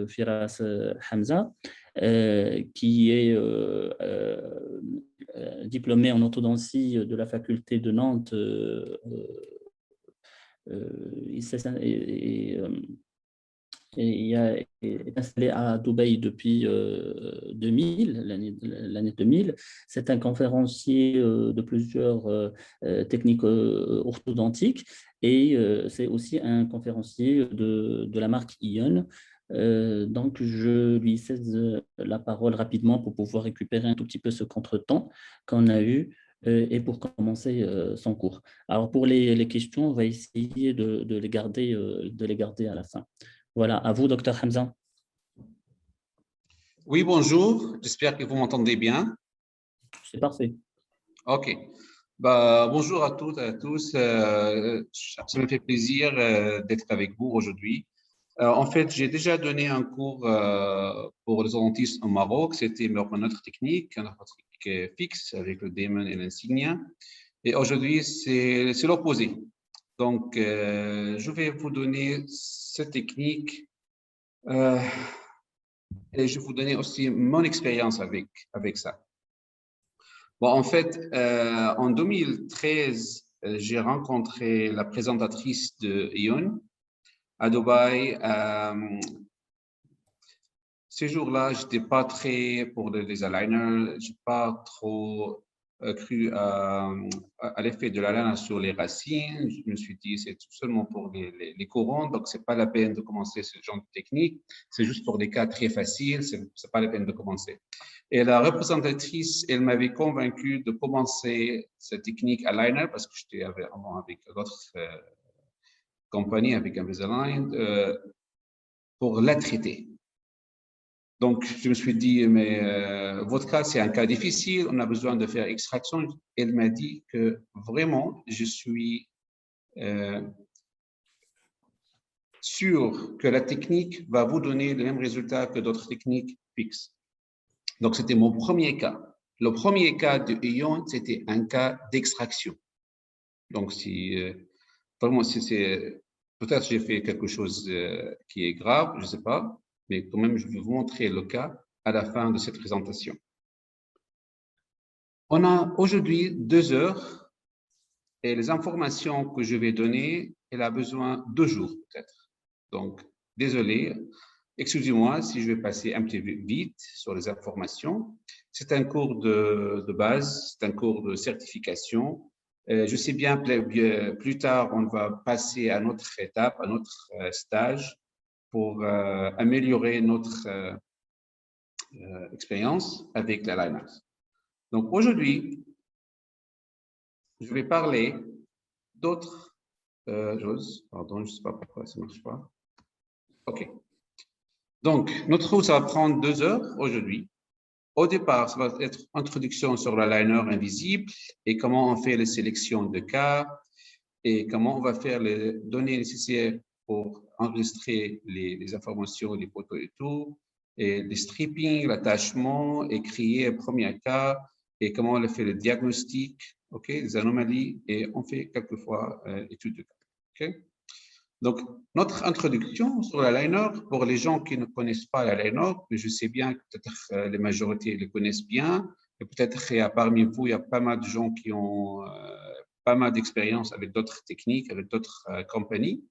Firas Hamza, qui est diplômé en orthodontie de la faculté de Nantes. Il est installé à Dubaï depuis 2000, l'année 2000. C'est un conférencier de plusieurs techniques orthodontiques et c'est aussi un conférencier de la marque Ion. Donc, je lui cède la parole rapidement pour pouvoir récupérer un tout petit peu ce contretemps qu'on a eu et pour commencer son cours. Alors, pour les questions, on va essayer de les garder à la fin. Voilà, à vous, docteur Hamza. Oui, bonjour. J'espère que vous m'entendez bien. C'est parfait. OK. Bah, bonjour à toutes et à tous. Ça me fait plaisir d'être avec vous aujourd'hui. En fait, j'ai déjà donné un cours pour les orthodontistes au Maroc. C'était notre technique, notre technique fixe avec le Damon et l'Insignia. Et aujourd'hui, c'est l'opposé. Donc, je vais vous donner cette technique et je vais vous donner aussi mon expérience avec ça. Bon, en fait, en 2013, j'ai rencontré la présentatrice de Ion à Dubaï. Ces jours-là, je n'étais pas très pour les aligners. Je n'ai pas trop cru à l'effet de l'aliner sur les racines. Je me suis dit, c'est seulement pour les couronnes, donc ce n'est pas la peine de commencer ce genre de technique. C'est juste pour des cas très faciles, ce n'est pas la peine de commencer. Et la représentatrice, elle m'avait convaincu de commencer cette technique aligner parce que j'étais avant avec d'autres compagnies, avec Invisalign, pour la traiter. Donc, je me suis dit, mais votre cas, c'est un cas difficile, on a besoin de faire extraction. Elle m'a dit que vraiment, je suis sûr que la technique va vous donner le même résultat que d'autres techniques fixes. Donc, c'était mon premier cas. Le premier cas de Ion, c'était un cas d'extraction. Donc, vraiment, peut-être j'ai fait quelque chose qui est grave, je ne sais pas, mais quand même, je vais vous montrer le cas à la fin de cette présentation. On a aujourd'hui 2 heures et les informations que je vais donner, elle a besoin de 2 jours peut-être. Donc, désolé, excusez-moi si je vais passer un petit peu vite sur les informations. C'est un cours de base, c'est un cours de certification. Je sais bien, plus tard, on va passer à notre étape, à notre stage pour améliorer notre expérience avec la Linux. Donc aujourd'hui, je vais parler d'autres choses. Pardon, je ne sais pas pourquoi ça ne marche pas. OK. Donc, notre cours, ça va prendre 2 heures aujourd'hui. Au départ, ça va être introduction sur le liner invisible et comment on fait les sélections de cas et comment on va faire les données nécessaires pour enregistrer les informations, les photos et tout, et les stripping, l'attachement, et créer un premier cas, et comment on fait le diagnostic, ok, les anomalies, et on fait quelquefois études de cas. Okay? Donc, notre introduction sur la liner, pour les gens qui ne connaissent pas la liner, mais je sais bien que peut-être les majorités le connaissent bien, et peut-être parmi vous, il y a pas mal de gens qui ont pas mal d'expérience avec d'autres techniques, avec d'autres compagnies,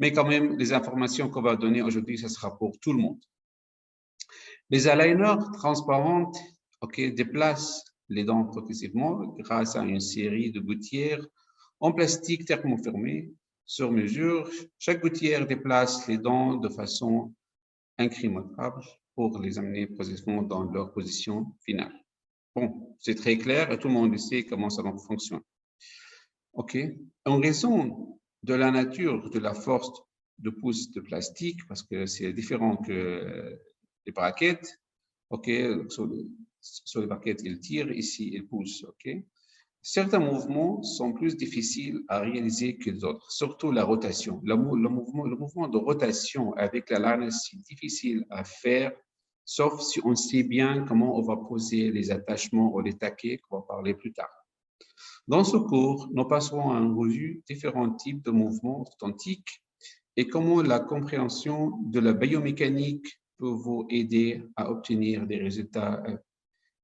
mais quand même, les informations qu'on va donner aujourd'hui, ça sera pour tout le monde. Les aligners transparentes, déplacent les dents progressivement grâce à une série de gouttières en plastique thermoformé sur mesure. Chaque gouttière déplace les dents de façon incrémentable pour les amener progressivement dans leur position finale. Bon, c'est très clair et tout le monde sait comment ça fonctionne. En raison de la nature de la force de pouce de plastique, parce que c'est différent que les braquettes, sur les braquettes, ils tirent, ici, ils poussent, Certains mouvements sont plus difficiles à réaliser que d'autres, surtout la rotation. Le mouvement de rotation avec la liner, c'est difficile à faire, sauf si on sait bien comment on va poser les attachements ou les taquets, qu'on va parler plus tard. Dans ce cours, nous passerons en revue différents types de mouvements orthodontiques et comment la compréhension de la biomécanique peut vous aider à obtenir des résultats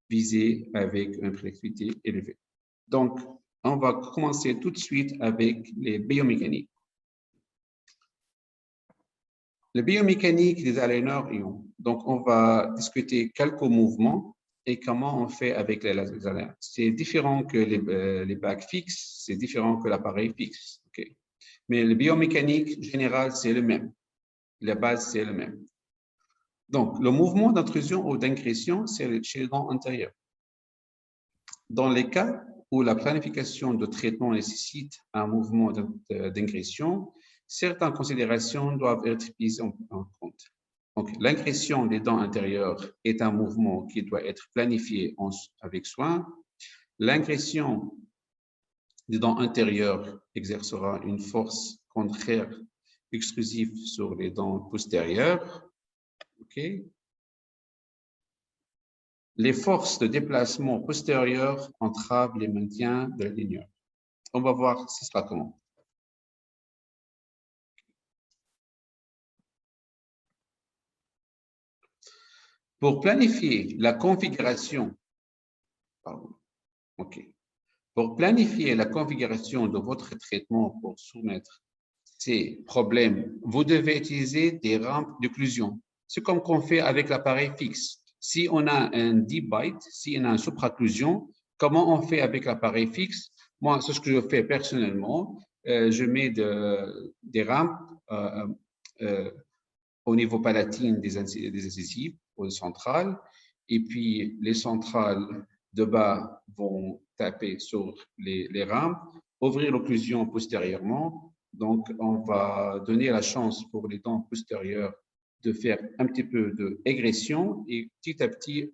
visés avec une prédictivité élevée. Donc, on va commencer tout de suite avec les biomécaniques. La biomécanique des aligneurs ions. Donc, on va discuter quelques mouvements et comment on fait avec les aligneurs. C'est différent que les bacs fixes, c'est différent que l'appareil fixe. Okay. Mais la biomécanique générale, c'est le même. La base, c'est le même. Donc, le mouvement d'intrusion ou d'ingression, c'est chez les dents antérieures. Dans les cas où la planification de traitement nécessite un mouvement d'ingression, certaines considérations doivent être prises en compte. Donc, l'ingression des dents intérieures est un mouvement qui doit être planifié avec soin. L'ingression des dents intérieures exercera une force contraire exclusive sur les dents postérieures. Okay. Les forces de déplacement postérieures entravent les maintiens de la ligne. On va voir ce sera comment. Pour planifier la configuration, Pour planifier la configuration de votre traitement pour soumettre ces problèmes, vous devez utiliser des rampes d'occlusion. C'est comme qu'on fait avec l'appareil fixe. Si on a un deep bite, si on a une supraocclusion, comment on fait avec l'appareil fixe? Moi, c'est ce que je fais personnellement. Je mets des rampes au niveau palatine des incisives, aux centrales, et puis les centrales de bas vont taper sur les rampes, ouvrir l'occlusion postérieurement. Donc, on va donner la chance pour les dents postérieures de faire un petit peu d'égression et petit à petit,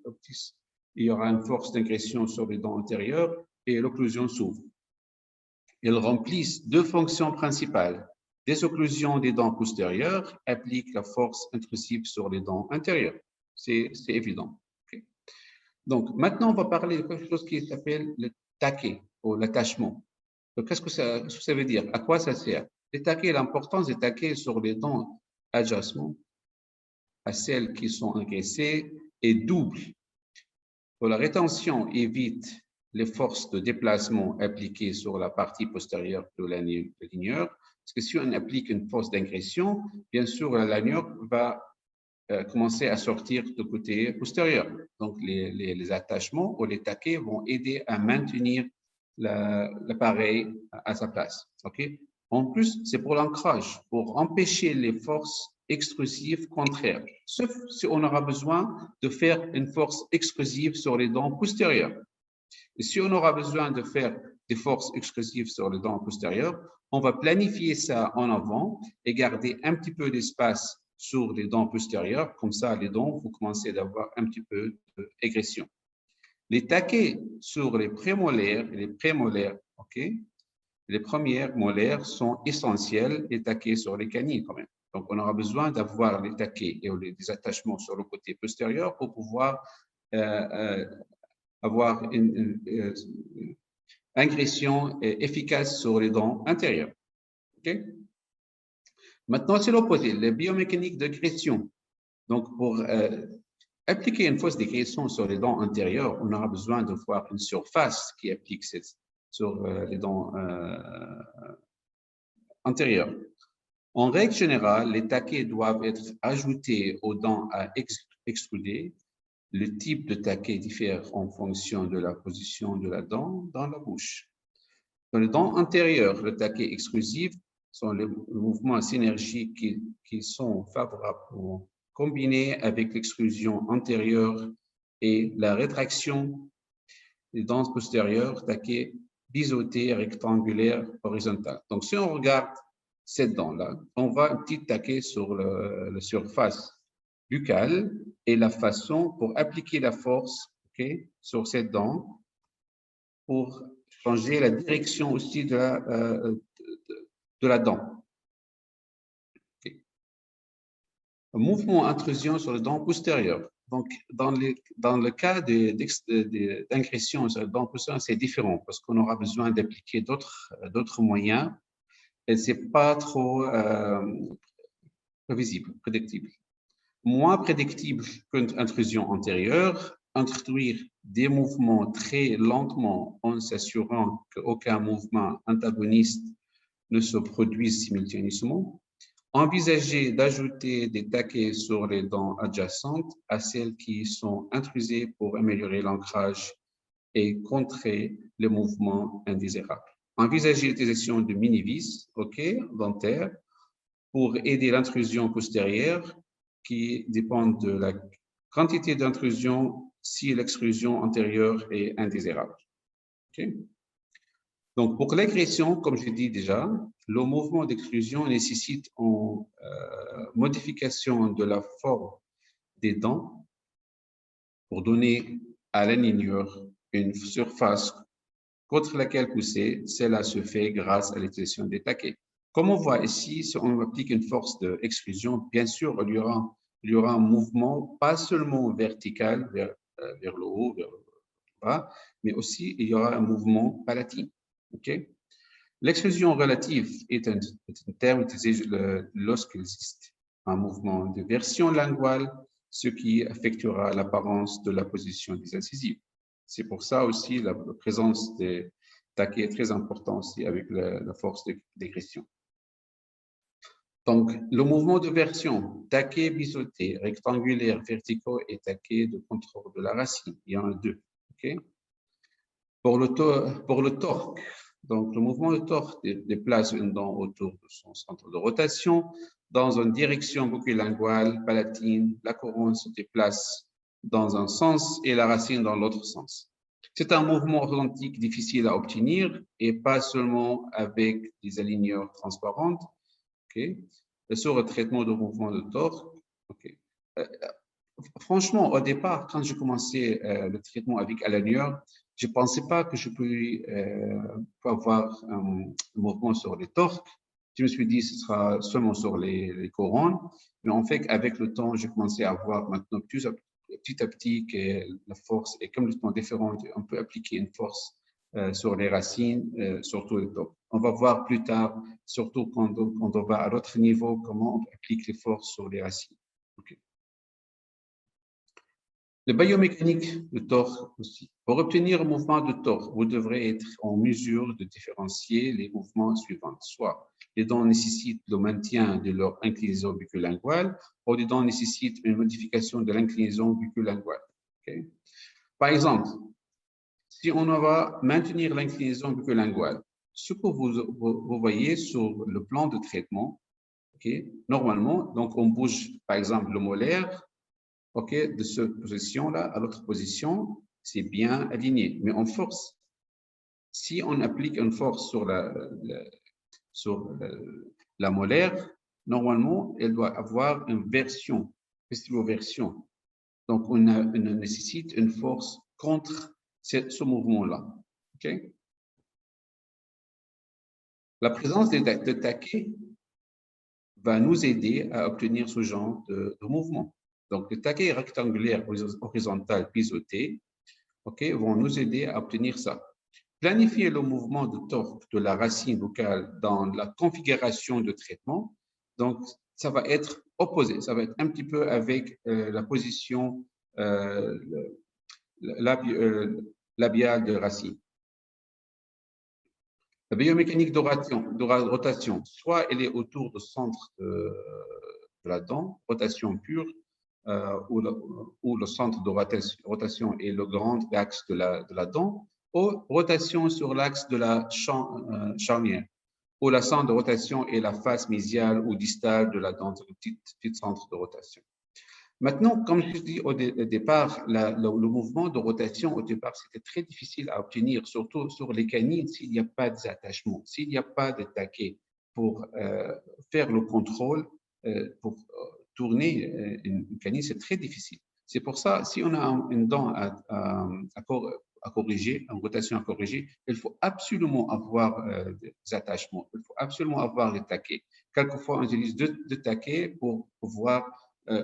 il y aura une force d'ingression sur les dents antérieures et l'occlusion s'ouvre. Ils remplissent deux fonctions principales. Désocclusion des dents postérieures applique la force intrusive sur les dents intérieures. C'est évident. Okay. Donc, maintenant, on va parler de quelque chose qui s'appelle le taquet ou l'attachement. Qu'est-ce que ça veut dire? À quoi ça sert? Les taquets, l'importance des taquets sur les dents adjacentes à celles qui sont engraissées est double. Pour la rétention, évite les forces de déplacement appliquées sur la partie postérieure de la ligneur. Parce que si on applique une force d'ingression, bien sûr, la ligneur va commencer à sortir du côté postérieur. Donc, les attachements ou les taquets vont aider à maintenir l'appareil à sa place. Okay? En plus, c'est pour l'ancrage, pour empêcher les forces extrusives contraires, sauf si on aura besoin de faire une force extrusive sur les dents postérieures. Et si on aura besoin de faire des forces exclusives sur les dents postérieures, on va planifier ça en avant et garder un petit peu d'espace sur les dents postérieures. Comme ça, les dents vont commencer d'avoir un petit peu d'égression. Les taquets sur les prémolaires et les prémolaires, les premières molaires sont essentiels, les taquets sur les canines quand même. Donc, on aura besoin d'avoir les taquets et des attachements sur le côté postérieur pour pouvoir avoir une ingression efficace sur les dents intérieures. Okay? Maintenant, c'est l'opposé, la biomécanique de gression. Donc, pour appliquer une force de gression sur les dents intérieures, on aura besoin de voir une surface qui applique sur les dents antérieures. En règle générale, les taquets doivent être ajoutés aux dents à extruder. Le type de taquet diffère en fonction de la position de la dent dans la bouche. Dans les dents antérieures, le taquet exclusif sont les mouvements synergiques qui sont favorables pour combiner avec l'extrusion antérieure et la rétraction des dents postérieures, taquet biseauté, rectangulaire, horizontal. Donc, si on regarde cette dent-là, on voit un petit taquet sur la surface buccale et la façon pour appliquer la force sur cette dent pour changer la direction aussi de la dent. Okay. Un mouvement intrusion sur les dents postérieures. Donc, dans le cas d'ingression sur les dents postérieures, c'est différent parce qu'on aura besoin d'appliquer d'autres moyens. Et ce n'est pas trop prévisible, prédictible. Moins prédictible qu'une intrusion antérieure, introduire des mouvements très lentement en s'assurant qu'aucun mouvement antagoniste ne se produise simultanément. Envisager d'ajouter des taquets sur les dents adjacentes à celles qui sont intrusées pour améliorer l'ancrage et contrer les mouvements indésirables. Envisager l'utilisation de mini-vis dentaires pour aider l'intrusion postérieure qui dépend de la quantité d'intrusion si l'extrusion antérieure est indésirable. Okay? Donc, pour l'agression, comme je dit déjà, le mouvement d'extrusion nécessite une modification de la forme des dents pour donner à l'aligneur une surface contre laquelle pousser. Cela se fait grâce à l'utilisation des taquets. Comme on voit ici, si on applique une force d'extrusion, bien sûr, il y aura un mouvement pas seulement vertical vers le haut, vers le bas, mais aussi il y aura un mouvement palatine. Okay? L'extrusion relative est un terme utilisé lorsqu'il existe un mouvement de version linguale, ce qui affectera l'apparence de la position des incisives. C'est pour ça aussi la présence des taquets est très importante aussi avec la force d'égression. Donc, le mouvement de version, taquets biseautés, rectangulaires, verticaux et taquets de contrôle de la racine, il y en a deux. Okay? Pour le torque, donc le mouvement de torque déplace une dent autour de son centre de rotation dans une direction buccolinguale, palatine. La couronne se déplace dans un sens et la racine dans l'autre sens. C'est un mouvement orthodontique difficile à obtenir et pas seulement avec des aligneurs transparentes. Okay. Sur le traitement de mouvement de torque. Okay. Franchement, au départ, quand j'ai commencé le traitement avec aligneur, je ne pensais pas que je pouvais avoir un mouvement sur les torques. Je me suis dit que ce sera seulement sur les couronnes. Mais en fait, avec le temps, j'ai commencé à voir maintenant petit à petit que la force est complètement différente. On peut appliquer une force sur les racines, surtout les torques. On va voir plus tard, surtout quand on va à l'autre niveau, comment on applique les forces sur les racines. Okay. Le biomécanique de torque aussi. Pour obtenir un mouvement de torque, vous devrez être en mesure de différencier les mouvements suivants. Soit les dents nécessitent le maintien de leur inclinaison buccolinguale, ou les dents nécessitent une modification de l'inclinaison buccolinguale. Okay? Par exemple, si on va maintenir l'inclinaison buccolinguale, ce que vous voyez sur le plan de traitement, okay, normalement, donc on bouge par exemple le molaire, okay, de cette position-là à l'autre position, c'est bien aligné, mais on force. Si on applique une force sur la molaire, normalement, elle doit avoir une version, version. Donc, on nécessite une force contre ce mouvement-là. Okay? La présence de taquets va nous aider à obtenir ce genre de mouvement. Donc, les taquets rectangulaires horizontales biseautés, okay, vont nous aider à obtenir ça. Planifier le mouvement de torque de la racine buccale dans la configuration de traitement, donc ça va être opposé, ça va être un petit peu avec la position labiale de racine. La biomécanique de rotation, soit elle est autour du centre de la dent, rotation pure, où le centre de rotation est le grand axe de la dent, ou rotation sur l'axe de la charnière, où la centre de rotation est la face mésiale ou distale de la dent, le petit centre de rotation. Maintenant, comme je dis au départ, le mouvement de rotation, au départ, c'était très difficile à obtenir, surtout sur les canines, s'il n'y a pas d'attachement, s'il n'y a pas de taquet pour faire le contrôle, pour tourner une canine, c'est très difficile. C'est pour ça, si on a une dent à corriger, une rotation à corriger, il faut absolument avoir des attachements, il faut absolument avoir des taquets. Quelquefois, on utilise deux taquets pour pouvoir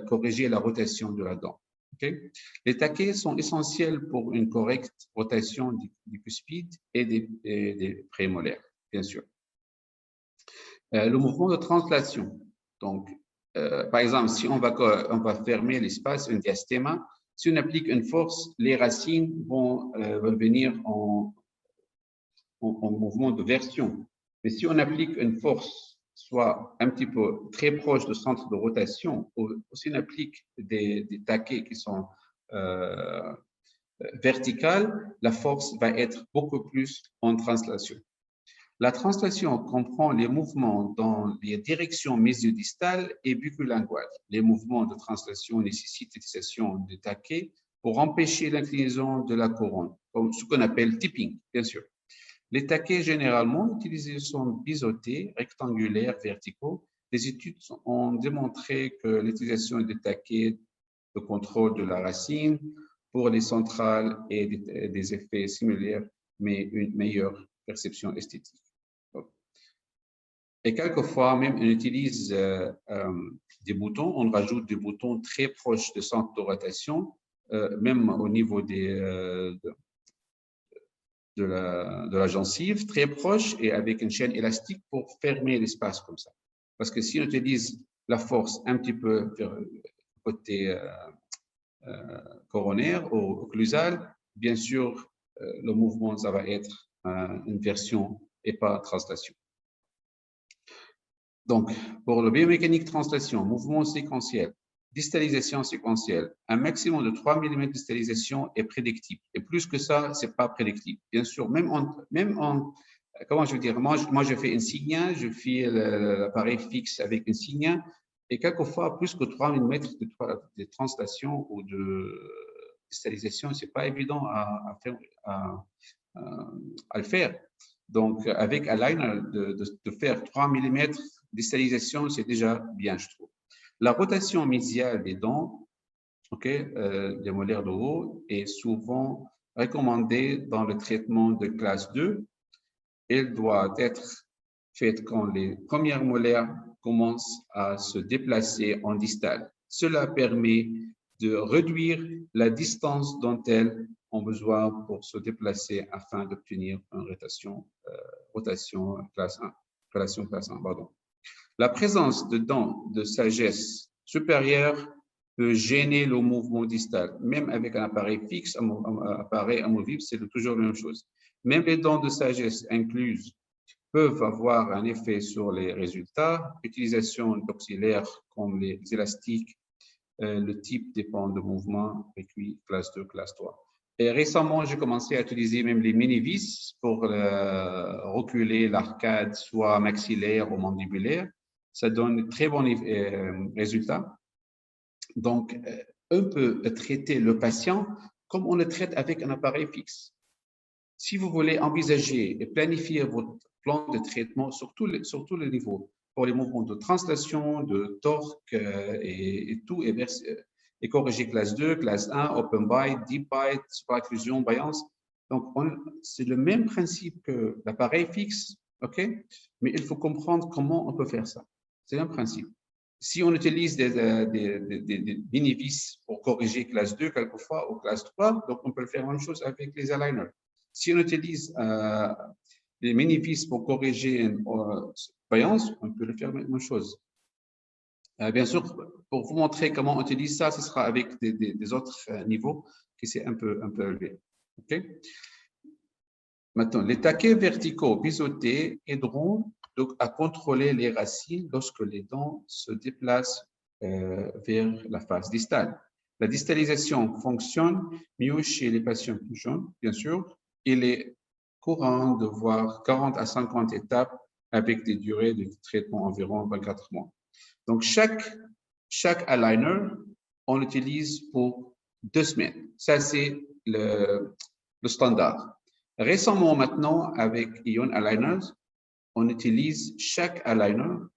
corriger la rotation de la dent. Okay? Les taquets sont essentiels pour une correcte rotation du cuspide et des prémolaires, bien sûr. Le mouvement de translation. Donc, par exemple, si on va fermer l'espace, un diastéma, si on applique une force, les racines vont venir en mouvement de version. Mais si on applique une force, soit un petit peu très proche du centre de rotation, ou si on applique des taquets qui sont verticales, la force va être beaucoup plus en translation. La translation comprend les mouvements dans les directions mésio-distales et buccolinguales. Les mouvements de translation nécessitent l'utilisation de taquets pour empêcher l'inclinaison de la couronne, comme ce qu'on appelle tipping, bien sûr. Les taquets généralement utilisés sont biseautés, rectangulaires, verticaux. Les études ont démontré que l'utilisation des taquets de contrôle de la racine pour les centrales et des effets similaires, mais une meilleure perception esthétique. Et quelquefois, même, on utilise des boutons, on rajoute des boutons très proches du centre de rotation, même au niveau de la gencive, très proche et avec une chaîne élastique pour fermer l'espace comme ça. Parce que si on utilise la force un petit peu vers le côté coronaire ou occlusal, bien sûr, le mouvement, ça va être une version et pas translation. Donc, pour le biomécanique translation, mouvement séquentiel, distalisation séquentielle, un maximum de 3 mm de distalisation est prédictible. Et plus que ça, ce n'est pas prédictible. Bien sûr, même en comment je veux dire, moi je fais un signe, je fais l'appareil fixe avec un signe, et quelquefois, plus que 3 mm de translation ou de distalisation, ce n'est pas évident à le faire. Donc, avec Aligner, de faire 3 mm distalisation, c'est déjà bien, je trouve. La rotation mésiale des dents, des molaires de haut, est souvent recommandée dans le traitement de classe 2. Elle doit être faite quand les premières molaires commencent à se déplacer en distal. Cela permet de réduire la distance dont elles ont besoin pour se déplacer afin d'obtenir une rotation classe 1. Pardon. La présence de dents de sagesse supérieure peut gêner le mouvement distal. Même avec un appareil fixe, un appareil amovible, c'est toujours la même chose. Même les dents de sagesse incluses peuvent avoir un effet sur les résultats. L'utilisation d'auxiliaires comme les élastiques, le type dépend du mouvement, et puis classe 2, classe 3. Et récemment, j'ai commencé à utiliser même les mini-vis pour reculer l'arcade, soit maxillaire ou mandibulaire. Ça donne de très bons résultats. Donc, on peut traiter le patient comme on le traite avec un appareil fixe. Si vous voulez envisager et planifier votre plan de traitement sur tous les niveaux, pour les mouvements de translation, de torque et tout, et corriger classe 2, classe 1, open bite, deep bite, supraocclusion, biance. Donc, c'est le même principe que l'appareil fixe, OK? Mais il faut comprendre comment on peut faire ça. C'est le même principe. Si on utilise des mini-vis pour corriger classe 2 quelquefois ou classe 3, donc on peut faire la même chose avec les aligners. Si on utilise les mini-vis pour corriger une voyance, on peut le faire la même chose. Bien sûr, pour vous montrer comment on utilise ça, ce sera avec des autres niveaux qui c'est un peu élevé. Okay? Maintenant, les taquets verticaux biseautés aideront donc à contrôler les racines lorsque les dents se déplacent vers la face distale. La distalisation fonctionne mieux chez les patients plus jeunes, bien sûr. Il est courant de voir 40 à 50 étapes avec des durées de traitement environ 24 mois. Donc, chaque aligner, on l'utilise pour 2 semaines. Ça, c'est le standard. Récemment, maintenant, avec Ion Aligners, on utilise chaque aligneur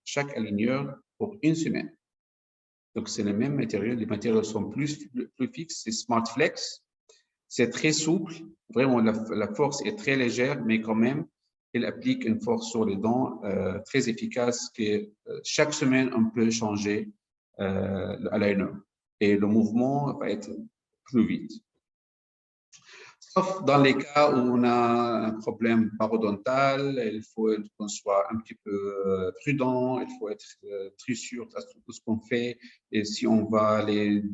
pour 1 semaine. Donc, c'est le même matériel. Les matériaux sont plus fixes. C'est SmartFlex. C'est très souple. Vraiment, la force est très légère, mais quand même, elle applique une force sur les dents très efficace que chaque semaine, on peut changer l'aligner. Et le mouvement va être plus vite. Sauf dans les cas où on a un problème parodontal, il faut qu'on soit un petit peu prudent, il faut être très sûr de tout ce qu'on fait. Et si on va aller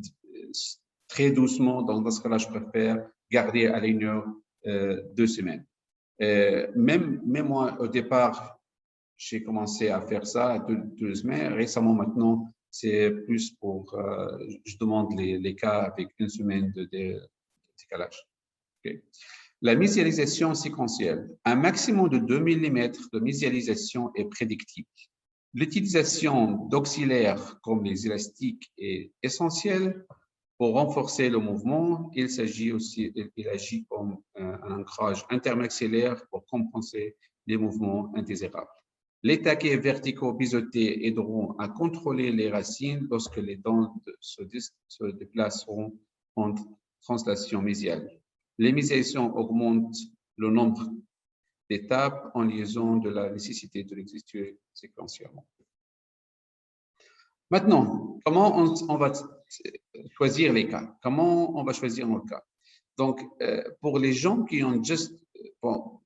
très doucement, donc dans ce cas-là, je préfère garder à l'aligneur 2 semaines. Même moi, au départ, j'ai commencé à faire ça 2 semaines. Récemment, maintenant, c'est plus pour, je demande les cas avec 1 semaine de décalage. Okay. La mésialisation séquentielle. Un maximum de 2 mm de mésialisation est prédictible. L'utilisation d'auxiliaires comme les élastiques est essentielle pour renforcer le mouvement. Il agit comme un ancrage intermaxillaire pour compenser les mouvements indésirables. Les taquets verticaux biseautés aideront à contrôler les racines lorsque les dents se déplaceront en translation mésiale. Les mésialisations augmentent le nombre d'étapes en liaison de la nécessité de l'exécuter séquentiellement. Maintenant, comment on va choisir les cas? Comment on va choisir nos cas? Donc, pour les gens qui ont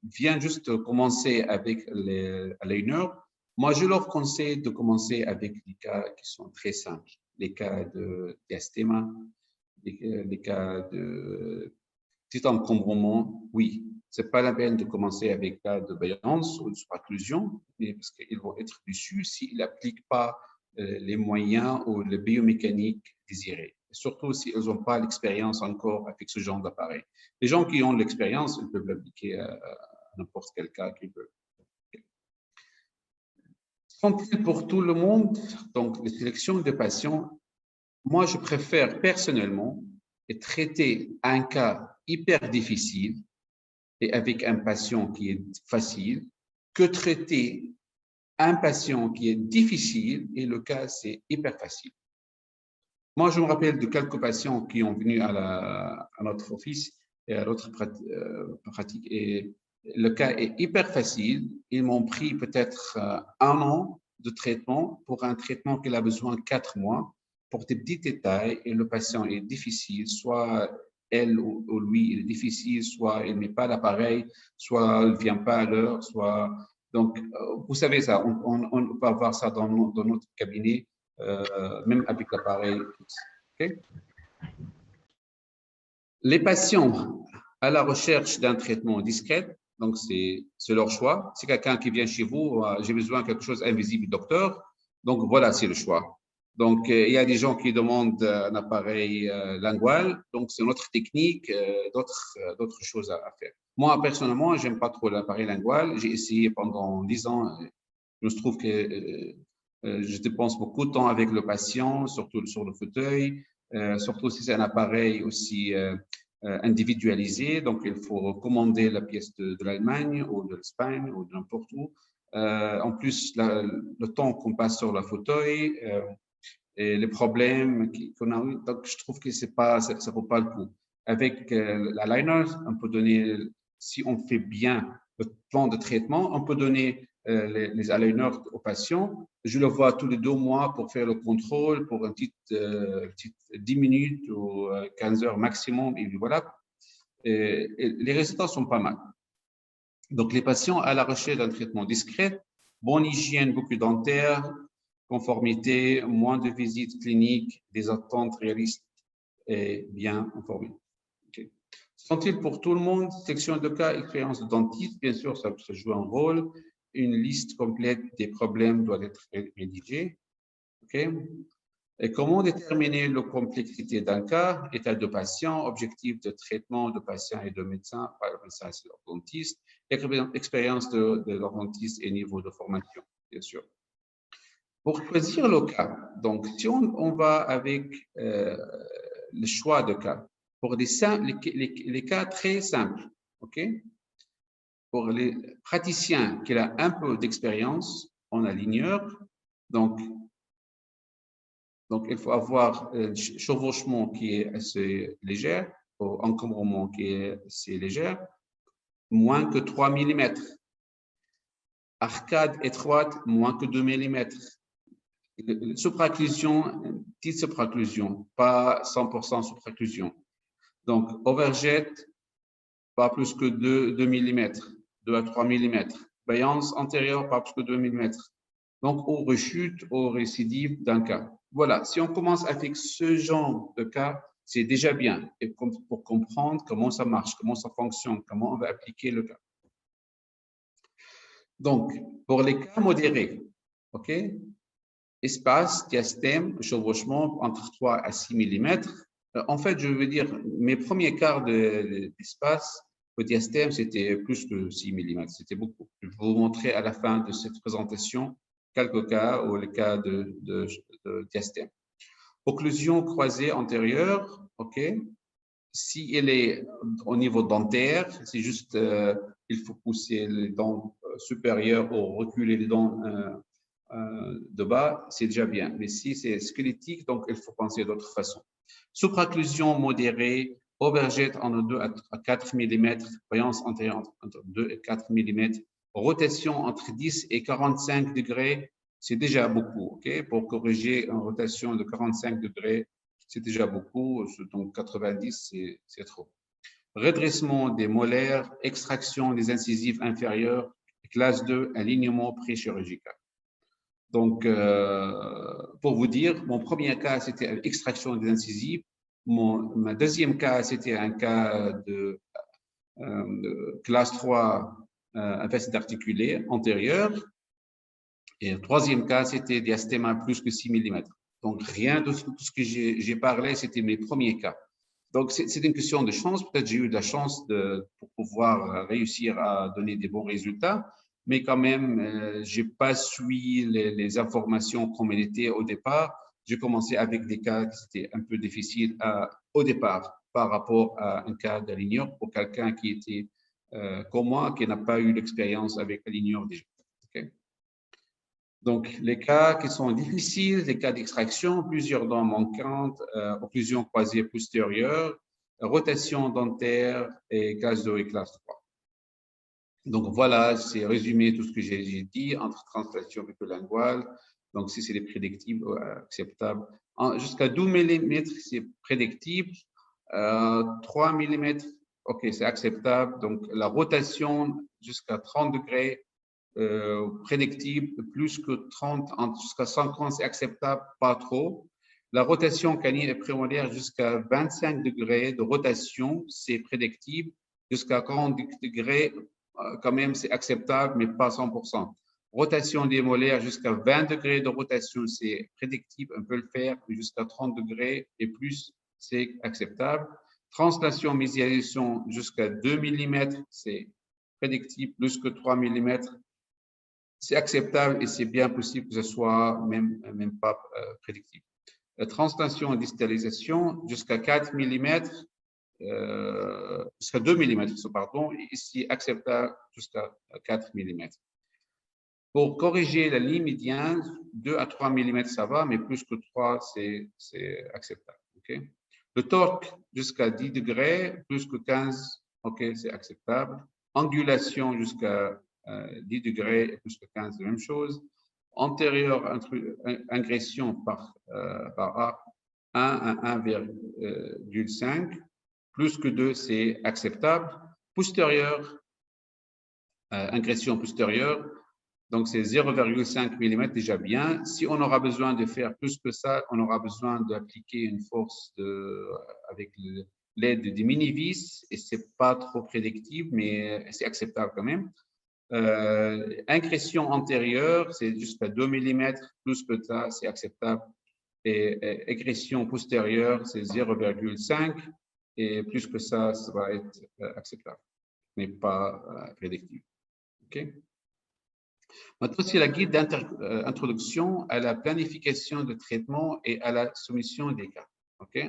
viennent juste de commencer avec l'aligneur, moi, je leur conseille de commencer avec les cas qui sont très simples. Les cas de diastéma, les cas de petit encombrement, oui. Ce n'est pas la peine de commencer avec cas de vaillance ou de supraclusion, parce qu'ils vont être déçus s'ils n'appliquent pas les moyens ou le biomécanique désiré. Surtout s'ils n'ont pas l'expérience encore avec ce genre d'appareil. Les gens qui ont l'expérience, ils peuvent l'appliquer à n'importe quel cas qu'ils veulent. Sont-ils pour tout le monde? Donc, les sélections de patients, moi, je préfère personnellement traiter un cas hyper difficile et avec un patient qui est facile que traiter un patient qui est difficile et le cas, c'est hyper facile. Moi, je me rappelle de quelques patients qui ont venu à notre office et à notre pratique et le cas est hyper facile. Ils m'ont pris peut-être 1 an de traitement pour un traitement qu'il a besoin de 4 mois pour des petits détails et le patient est difficile, soit elle ou lui il est difficile, soit il ne met pas l'appareil, soit il ne vient pas à l'heure, soit… Donc, vous savez ça, on peut avoir ça dans notre cabinet, même avec l'appareil. Okay? Les patients à la recherche d'un traitement discret, donc c'est leur choix. C'est quelqu'un qui vient chez vous, j'ai besoin de quelque chose invisible, docteur. Donc voilà, c'est le choix. Donc il y a des gens qui demandent un appareil lingual, donc c'est notre technique, d'autres choses à faire. Moi, personnellement, j'aime pas trop l'appareil lingual. J'ai essayé pendant 10 ans. Je trouve que je dépense beaucoup de temps avec le patient, surtout sur le fauteuil, surtout si c'est un appareil aussi individualisé. Donc, il faut commander la pièce de l'Allemagne ou de l'Espagne ou de n'importe où. En plus, le temps qu'on passe sur le fauteuil et les problèmes qu'on a eu, donc je trouve que ça ne vaut pas le coup. Avec l'Aligner, on peut donner, si on fait bien le plan de traitement, on peut donner les aligners aux patients. Je le vois tous les 2 mois pour faire le contrôle, pour une petite 10 minutes ou 15 heures maximum. Et voilà. Et les résultats sont pas mal. Donc, les patients à la recherche d'un traitement discret, bonne hygiène bucco-dentaire, conformité, moins de visites cliniques, des attentes réalistes et bien informées. Okay. Sont-ils pour tout le monde? Section de cas, expérience de dentiste, bien sûr, ça joue un rôle. Une liste complète des problèmes doit être rédigée. Okay. Et comment déterminer la complexité d'un cas? État de patient, objectif de traitement de patient et de médecin, par le médecin et leur dentiste, expérience de leur dentiste et niveau de formation, bien sûr. Pour choisir le cas, donc si on va avec le choix de cas, pour les cas très simples, ok? Pour les praticiens qui ont un peu d'expérience en aligneur, donc il faut avoir un chevauchement qui est assez léger, ou encombrement qui est assez léger, moins que 3 mm. Arcade étroite, moins que 2 mm. Supraclusion, petite supraclusion, pas 100% supraclusion. Donc, overjet, pas plus que 2 mm, 2 à 3 mm. Vaillance antérieure, pas plus que 2 mm. Donc, aux rechutes, aux récidives d'un cas. Voilà, si on commence avec ce genre de cas, c'est déjà bien, et pour comprendre comment ça marche, comment ça fonctionne, comment on va appliquer le cas. Donc, pour les cas modérés, OK, espace, diastème, chevauchement entre 3 à 6 mm. En fait, je veux dire, mes premiers cas d'espace au diastème, c'était plus que 6 mm, c'était beaucoup. Je vais vous montrer à la fin de cette présentation quelques cas ou les cas de diastème. Occlusion croisée antérieure, OK. Si elle est au niveau dentaire, c'est juste, il faut pousser les dents supérieures ou reculer les dents de bas, c'est déjà bien. Mais si c'est squelettique, donc il faut penser d'autres façons. Supraocclusion modérée, aubergette entre 2 à 4 mm, voyance antérieure entre 2 et 4 mm, rotation entre 10 et 45 degrés, c'est déjà beaucoup. Okay? Pour corriger une rotation de 45 degrés, c'est déjà beaucoup. Donc 90, c'est trop. Redressement des molaires, extraction des incisives inférieures, classe 2, alignement pré-chirurgical. Donc, pour vous dire, mon premier cas, c'était extraction des incisives. Ma deuxième cas, c'était un cas de classe 3, infection articulée antérieure. Et le troisième cas, c'était diastème à plus que 6 mm. Donc, rien de tout ce que j'ai parlé, c'était mes premiers cas. Donc, c'est une question de chance. Peut-être j'ai eu de la chance pour pouvoir réussir à donner des bons résultats, mais quand même, je n'ai pas suivi les informations comme elles étaient au départ. J'ai commencé avec des cas qui étaient un peu difficiles au départ par rapport à un cas d'aligneur pour quelqu'un qui était comme moi, qui n'a pas eu l'expérience avec l'aligneur déjà. Okay? Donc, les cas qui sont difficiles, les cas d'extraction, plusieurs dents manquantes, occlusion croisée postérieure, rotation dentaire et classe 2 et classe 3. Donc, voilà, c'est résumé tout ce que j'ai dit entre translation bilinguale. Donc, si c'est les prédictibles, acceptables. Jusqu'à 12 mm, c'est prédictible. 3 mm, OK, c'est acceptable. Donc, la rotation jusqu'à 30 degrés, prédictible, plus que 30, jusqu'à 50, c'est acceptable, pas trop. La rotation canine et prémolaire jusqu'à 25 degrés de rotation, c'est prédictible. Jusqu'à 40 degrés, quand même, c'est acceptable, mais pas 100%. Rotation des molaires jusqu'à 20 degrés de rotation, c'est prédictible, on peut le faire, mais jusqu'à 30 degrés et plus, c'est acceptable. Translation, mésialisation jusqu'à 2 mm, c'est prédictible, plus que 3 mm, c'est acceptable et c'est bien possible que ce soit même pas prédictible. La translation et distalisation jusqu'à 4 mm, jusqu'à 2 mm, pardon, et ici acceptable jusqu'à 4 mm. Pour corriger la ligne médiane, 2 à 3 mm, ça va, mais plus que 3, c'est acceptable. Okay? Le torque jusqu'à 10 degrés, plus que 15, OK, c'est acceptable. Angulation jusqu'à 10 degrés et plus que 15, la même chose. Antérieure ingression par A, 1 à 1,5, plus que 2, c'est acceptable. Postérieure, ingression postérieure, donc c'est 0,5 mm déjà bien. Si on aura besoin de faire plus que ça, on aura besoin d'appliquer une force avec l'aide des mini-vis, et ce n'est pas trop prédictible, mais c'est acceptable quand même. Ingression antérieure, c'est jusqu'à 2 mm, plus que ça, c'est acceptable. Et ingression postérieure, c'est 0,5, et plus que ça va être acceptable, mais pas prédictible. OK? Maintenant, c'est la guide d'introduction à la planification de traitement et à la soumission des cas. OK?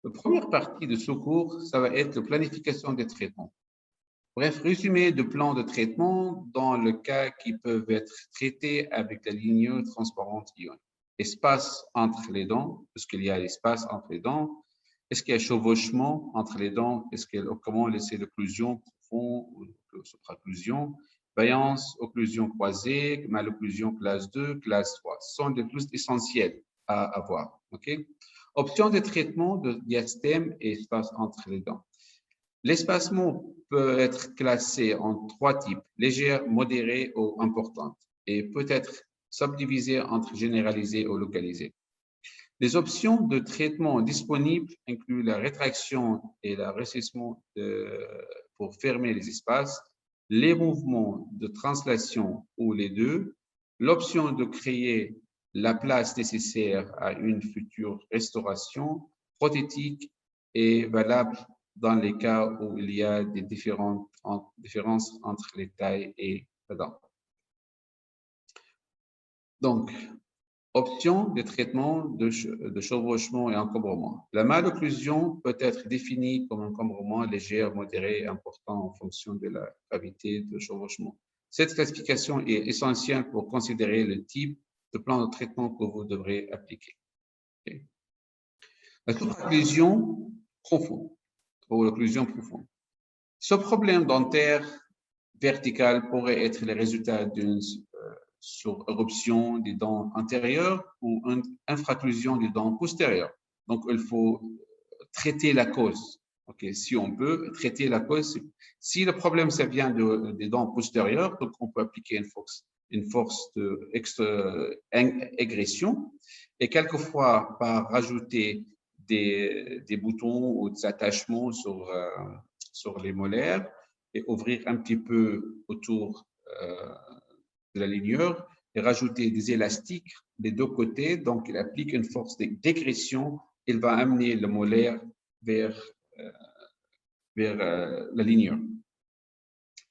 La première partie de ce cours, ça va être la planification des traitements. Bref, résumé de plans de traitement dans le cas qui peuvent être traités avec la ligne transparente ionique. Espace entre les dents, est-ce qu'il y a l'espace entre les dents? Est-ce qu'il y a chevauchement entre les dents? Comment laisser l'occlusion profonde ou supraocclusion? Vaillance, occlusion croisée, malocclusion classe 2, classe 3. Ce sont les plus essentiels à avoir. Okay? Option de traitement de diastème et espace entre les dents. L'espacement peut être classé en 3 types, légère, modérée ou importante, et peut être subdivisé entre généralisé ou localisé. Les options de traitement disponibles incluent la rétraction et le rétrécissement pour fermer les espaces, les mouvements de translation ou les deux, l'option de créer la place nécessaire à une future restauration prothétique est valable dans les cas où il y a des différences entre les tailles et la dent. Donc, option de traitement de chevauchement et encombrement. La malocclusion peut être définie comme un encombrement léger, modéré et important en fonction de la gravité de chevauchement. Cette classification est essentielle pour considérer le type de plan de traitement que vous devrez appliquer. Okay. La sous-occlusion profonde ou l'occlusion profonde. Ce problème dentaire vertical pourrait être le résultat d'une sur-éruption des dents antérieures ou une infraclusion des dents postérieures. Donc, il faut traiter la cause. Okay. Si on peut traiter la cause, si le problème ça vient des dents postérieures, donc on peut appliquer une force d'égression et quelquefois par rajouter des boutons ou des attachements sur les molaires et ouvrir un petit peu autour de la ligneur et rajouter des élastiques des deux côtés. Donc, il applique une force d'égression. Il va amener le molaire vers la ligneur.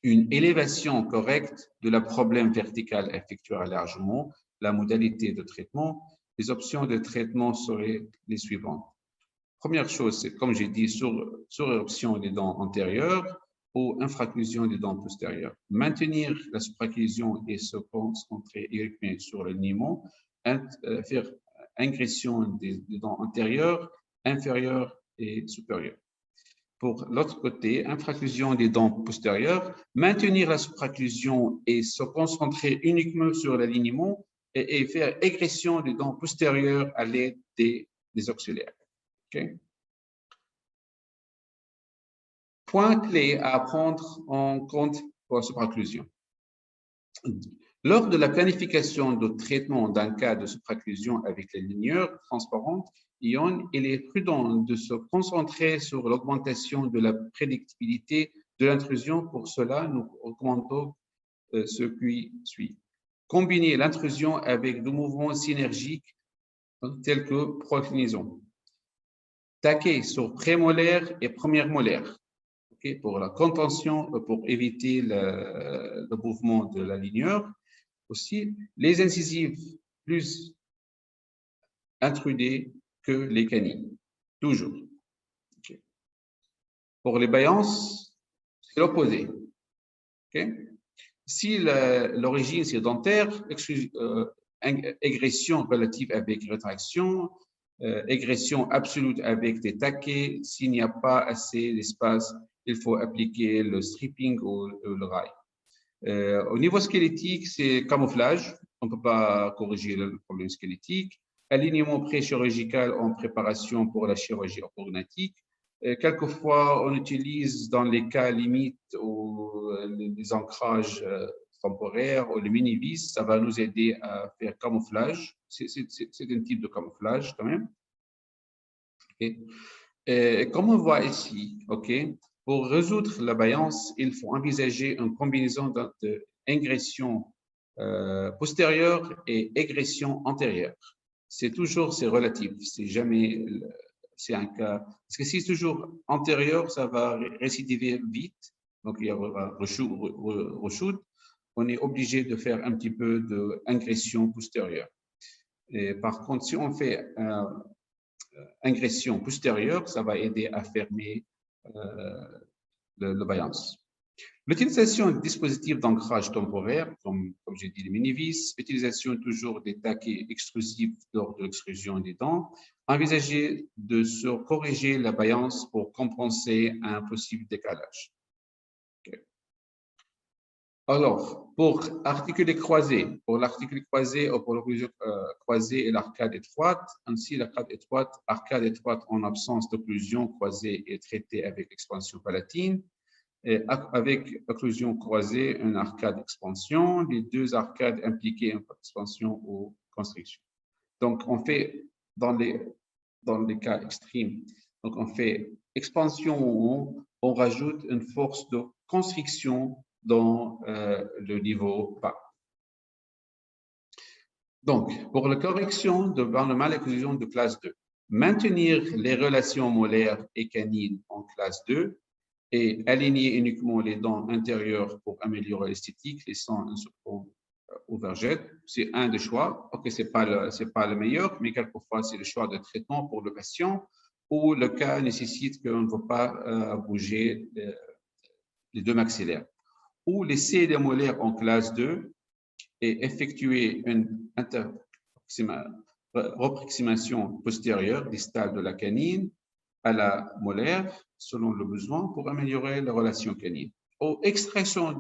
Une élévation correcte de la problème vertical effectuera largement la modalité de traitement. Les options de traitement seraient les suivantes. Première chose, c'est comme j'ai dit, sur-éruption des dents antérieures ou infraclusion des dents postérieures. Maintenir la supraclusion et se concentrer uniquement sur l'alignement, faire ingression des dents antérieures, inférieures et supérieures. Pour l'autre côté, infraclusion des dents postérieures, maintenir la supraclusion et se concentrer uniquement sur l'alignement et faire égression des dents postérieures à l'aide des auxiliaires. Okay. Point clé à prendre en compte pour la supraclusion. Lors de la planification de traitement d'un cas de supraclusion avec les ligneurs transparentes, il est prudent de se concentrer sur l'augmentation de la prédictibilité de l'intrusion. Pour cela, nous recommandons ce qui suit. Combiner l'intrusion avec des mouvements synergiques tels que proclinaison. Taquer sur prémolaire et première molaire. Okay, pour la contention, pour éviter le mouvement de la ligneur. Aussi, les incisives plus intrudées que les canines, toujours. Okay. Pour les baillances, c'est l'opposé. Okay. Si l'origine c'est dentaire, égression relative avec rétraction, égression absolue avec des taquets, s'il n'y a pas assez d'espace, il faut appliquer le stripping ou le rail. Au niveau squelettique, c'est camouflage. On ne peut pas corriger le problème squelettique. Alignement pré-chirurgical en préparation pour la chirurgie orthodontique. Quelquefois, on utilise dans les cas limites ou les ancrages temporaires ou les mini-vis. Ça va nous aider à faire camouflage. C'est un type de camouflage quand même. Okay. Comme on voit ici, okay, pour résoudre la baillance, il faut envisager une combinaison d'ingression postérieure et égression antérieure. C'est relatif, c'est jamais, c'est un cas, parce que si c'est toujours antérieur, ça va récidiver vite, donc il y aura reshoot. On est obligé de faire un petit peu d'ingression postérieure. Et par contre, si on fait ingression postérieure, ça va aider à fermer le baillance. L'utilisation de dispositifs d'ancrage temporaire, comme j'ai dit, les mini-vis, utilisation toujours des taquets extrusifs lors de l'extrusion des dents, envisager de se corriger la baillance pour compenser un possible décalage. Okay. Alors, pour l'articulé croisé ou pour l'occlusion croisée et l'arcade étroite, ainsi l'arcade étroite en absence d'occlusion croisée est traitée avec expansion palatine. Et avec occlusion croisée, une arcade expansion, les deux arcades impliquées en expansion ou constriction. Donc, on fait dans les cas extrêmes, donc on fait expansion, on rajoute une force de constriction dans le niveau bas. Donc, pour la correction de malocclusion de classe 2, maintenir les relations molaires et canines en classe 2 et aligner uniquement les dents intérieures pour améliorer l'esthétique, laissant un surplomb ouvergette, c'est un des choix. Ok, c'est pas le meilleur, mais quelquefois c'est le choix de traitement pour le patient où le cas nécessite qu'on ne veut pas bouger les deux maxillaires. Ou laisser les molaires en classe 2 et effectuer une reproximation postérieure distale de la canine à la molaire selon le besoin pour améliorer la relation canine. Ou extraction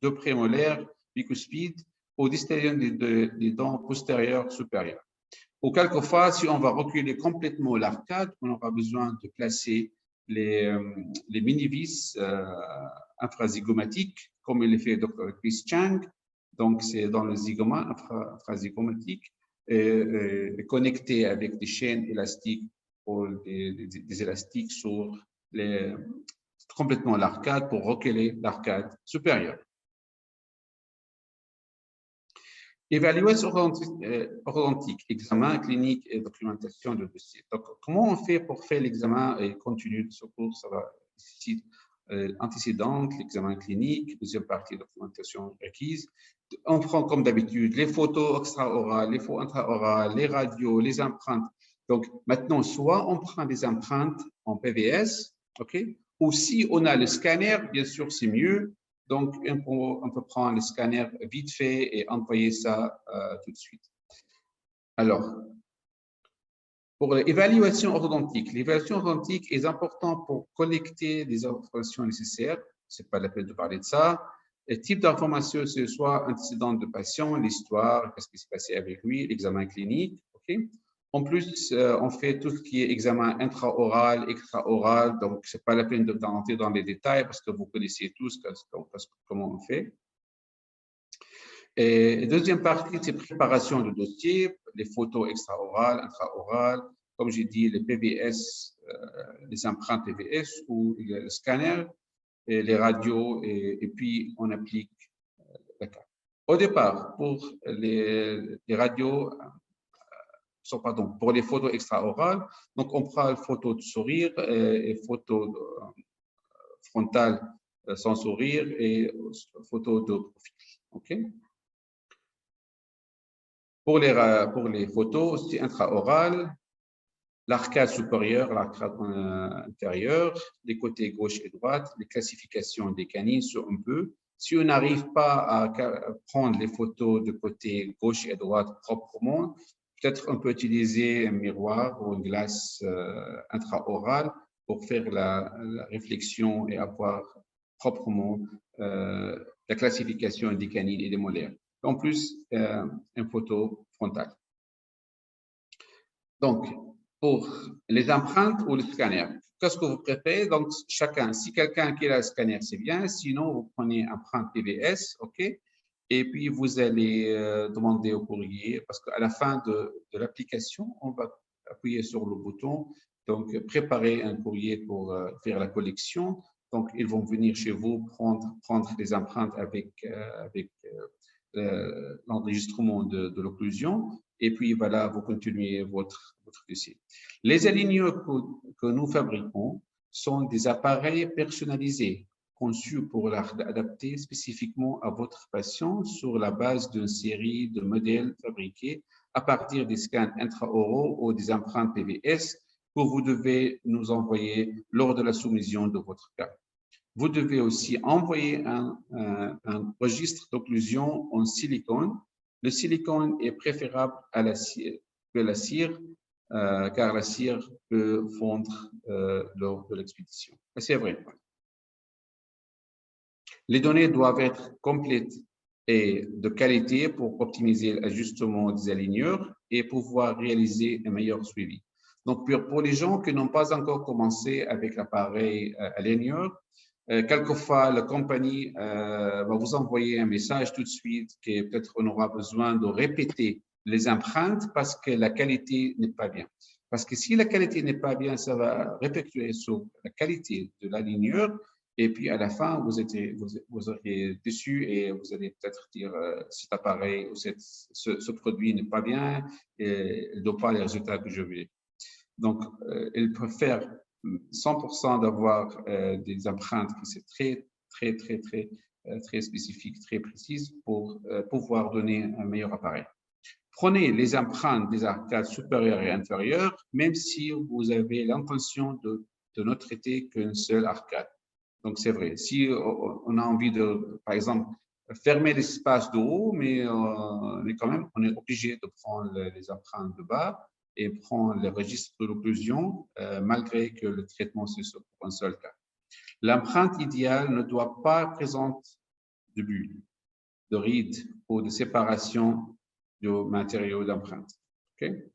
de prémolaire bicuspide au distalion des dents postérieures supérieures. Ou quelquefois, si on va reculer complètement l'arcade, on aura besoin de placer les mini-vis infrazygomatiques, comme il le fait le Dr. Chris Chang. Donc, c'est dans le zygoma infrazygomatique, connecté avec des chaînes élastiques ou des élastiques sur complètement l'arcade pour reculer l'arcade supérieure. Évaluation orthodontique, examen clinique et documentation de dossier. Donc, comment on fait pour faire l'examen et continue de ce cours? Ça va nécessiter antécédente, l'examen clinique, deuxième partie, documentation requise. On prend comme d'habitude les photos extra-orales, les photos intra-orales, les radios, les empreintes. Donc, maintenant, soit on prend des empreintes en PVS, OK? Ou si on a le scanner, bien sûr, c'est mieux. Donc, on peut prendre le scanner vite fait et envoyer ça tout de suite. Alors, pour l'évaluation orthodontique est importante pour collecter les informations nécessaires. Ce n'est pas la peine de parler de ça. Le type d'information, c'est soit antécédent de patient, l'histoire, qu'est-ce qui s'est passé avec lui, l'examen clinique. Okay? En plus, on fait tout ce qui est examen intraoral, extraoral. Donc, ce n'est pas la peine d'entrer dans les détails parce que vous connaissez tous comment on fait. Et deuxième partie, c'est préparation de dossier, les photos extra-orales, intra-orales, comme j'ai dit, les PVS, les empreintes PVS ou le scanner, et les radios, et puis on applique la carte. Au départ, pour les radios, pardon, pour les photos extra-orales, donc on prend une photo de sourire et photo frontale sans sourire et photo de profil. OK? Pour les photos, aussi intra-orales, l'arcade supérieure, l'arcade inférieure, les côtés gauche et droite, les classifications des canines sur un peu. Si on n'arrive pas à prendre les photos de côté gauche et droite proprement, peut-être on peut utiliser un miroir ou une glace intra-orale pour faire la réflexion et avoir proprement la classification des canines et des molaires. En plus, une photo frontale. Donc, pour les empreintes ou le scanner, qu'est-ce que vous préférez? Donc, chacun, si quelqu'un qui a le scanner, c'est bien. Sinon, vous prenez empreinte PVS, OK? Et puis, vous allez demander au courrier, parce qu'à la fin de l'application, on va appuyer sur le bouton. Donc, préparer un courrier pour faire la collection. Donc, ils vont venir chez vous prendre les empreintes avec l'enregistrement de l'occlusion. Et puis, voilà, vous continuez votre dossier. Les aligneurs que nous fabriquons sont des appareils personnalisés, conçus pour l'adapter spécifiquement à votre patient sur la base d'une série de modèles fabriqués à partir des scans intraoraux ou des empreintes PVS que vous devez nous envoyer lors de la soumission de votre cas. Vous devez aussi envoyer un registre d'occlusion en silicone. Le silicone est préférable à la cire, car la cire peut fondre lors de l'expédition. C'est vrai. Les données doivent être complètes et de qualité pour optimiser l'ajustement des aligneurs et pouvoir réaliser un meilleur suivi. Donc, pour les gens qui n'ont pas encore commencé avec l'appareil aligneur, quelquefois, la compagnie va vous envoyer un message tout de suite que peut-être on aura besoin de répéter les empreintes parce que la qualité n'est pas bien. Parce que si la qualité n'est pas bien, ça va répercuter sur la qualité de l'aligneur. Et puis, à la fin, vous serez déçu et vous allez peut-être dire cet appareil ou ce produit n'est pas bien et ne donne pas les résultats que je veux. Donc, ils préfèrent 100% d'avoir des empreintes qui sont très spécifiques, très précises pour pouvoir donner un meilleur appareil. Prenez les empreintes des arcades supérieures et inférieures, même si vous avez l'intention de ne traiter qu'une seule arcade. Donc, c'est vrai. Si on a envie de, par exemple, fermer l'espace de haut, mais on est obligé de prendre les empreintes de bas et prendre les registres de l'occlusion, malgré que le traitement c'est pour un seul cas. L'empreinte idéale ne doit pas présenter de bulles, de rides ou de séparation du matériau d'empreinte. Okay?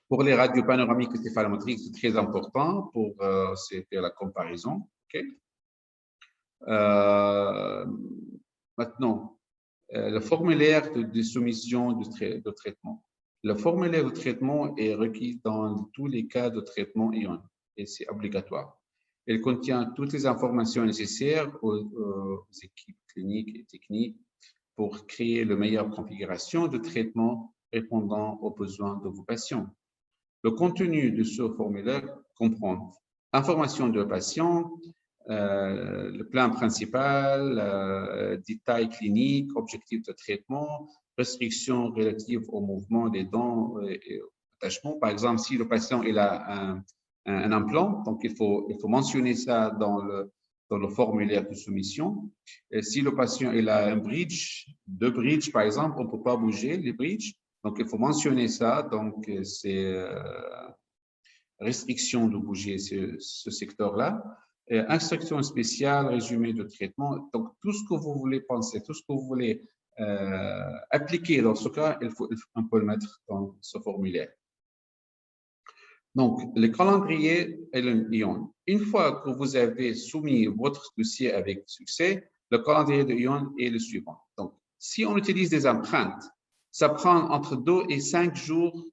Pour les radios panoramiques et céphalométriques, c'est très important pour faire la comparaison. Okay? Maintenant, le formulaire de soumission de traitement. Le formulaire de traitement est requis dans tous les cas de traitement ION et c'est obligatoire. Il contient toutes les informations nécessaires aux équipes cliniques et techniques pour créer la meilleure configuration de traitement répondant aux besoins de vos patients. Le contenu de ce formulaire comprend information de patient, le plan principal, détails cliniques, objectifs de traitement, restrictions relatives au mouvement des dents et au attachement. Par exemple, si le patient il a un implant, donc il faut mentionner ça dans le formulaire de soumission. Et si le patient il a un bridge, deux bridges par exemple, on ne peut pas bouger les bridges, donc il faut mentionner ça. Donc c'est restriction de bouger ce secteur-là. Instruction spéciale, résumé de traitement. Donc, tout ce que vous voulez penser, tout ce que vous voulez appliquer dans ce cas, on peut le mettre dans ce formulaire. Donc, le calendrier et le ION. Une fois que vous avez soumis votre dossier avec succès, le calendrier de ION est le suivant. Donc, si on utilise des empreintes, ça prend entre 2 et 5 jours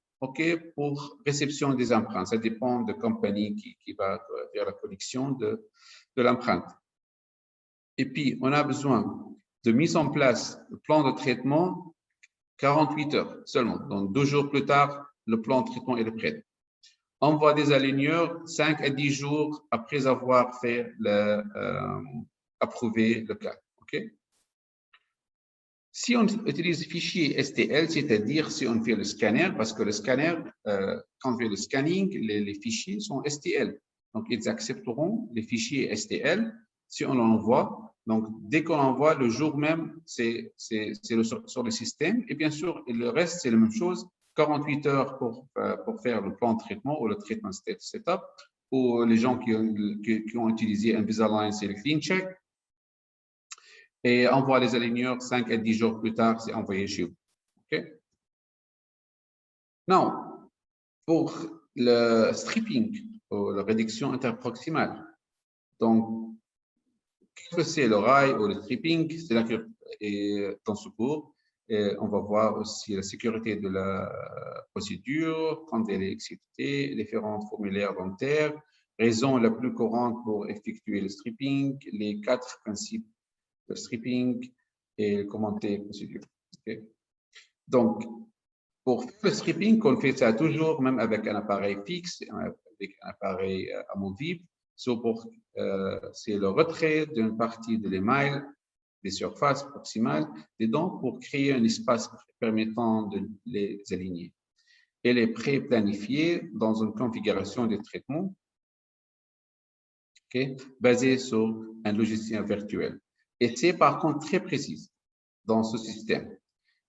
pour réception des empreintes. Ça dépend de la compagnie qui va faire la collection de l'empreinte. Et puis, on a besoin de mise en place le plan de traitement 48 heures seulement. Donc, 2 jours plus tard, le plan de traitement est prêt. Envoi des aligneurs 5 à 10 jours après avoir fait approuvé le cas. Okay? Si on utilise fichier STL, c'est-à-dire si on fait le scanner, parce que le scanner, quand on fait le scanning, les fichiers sont STL. Donc, ils accepteront les fichiers STL si on l'envoie. Donc, dès qu'on l'envoie, le jour même, c'est sur le système. Et bien sûr, le reste, c'est la même chose. 48 heures pour faire le plan de traitement ou le traitement setup. Ou les gens qui ont utilisé Invisalign, c'est le clean check. Et envoie les aligneurs 5 à 10 jours plus tard, c'est envoyé chez vous. OK? Now, pour le stripping, ou la réduction interproximale, donc, qu'est-ce que c'est le rail ou le stripping? C'est là que, dans ce cours, on va voir aussi la sécurité de la procédure, quand elle est exécutée, différents formulaires dentaires, raison la plus courante pour effectuer le stripping, les 4 principes le stripping et commenter procédure. Okay? Donc, pour faire le stripping, on fait ça toujours, même avec un appareil fixe, avec un appareil amovible. C'est le retrait d'une partie de l'émail des surfaces proximales des dents pour créer un espace permettant de les aligner. Elle est pré-planifiée dans une configuration de traitement basée sur un logiciel virtuel. Et c'est par contre très précise dans ce système.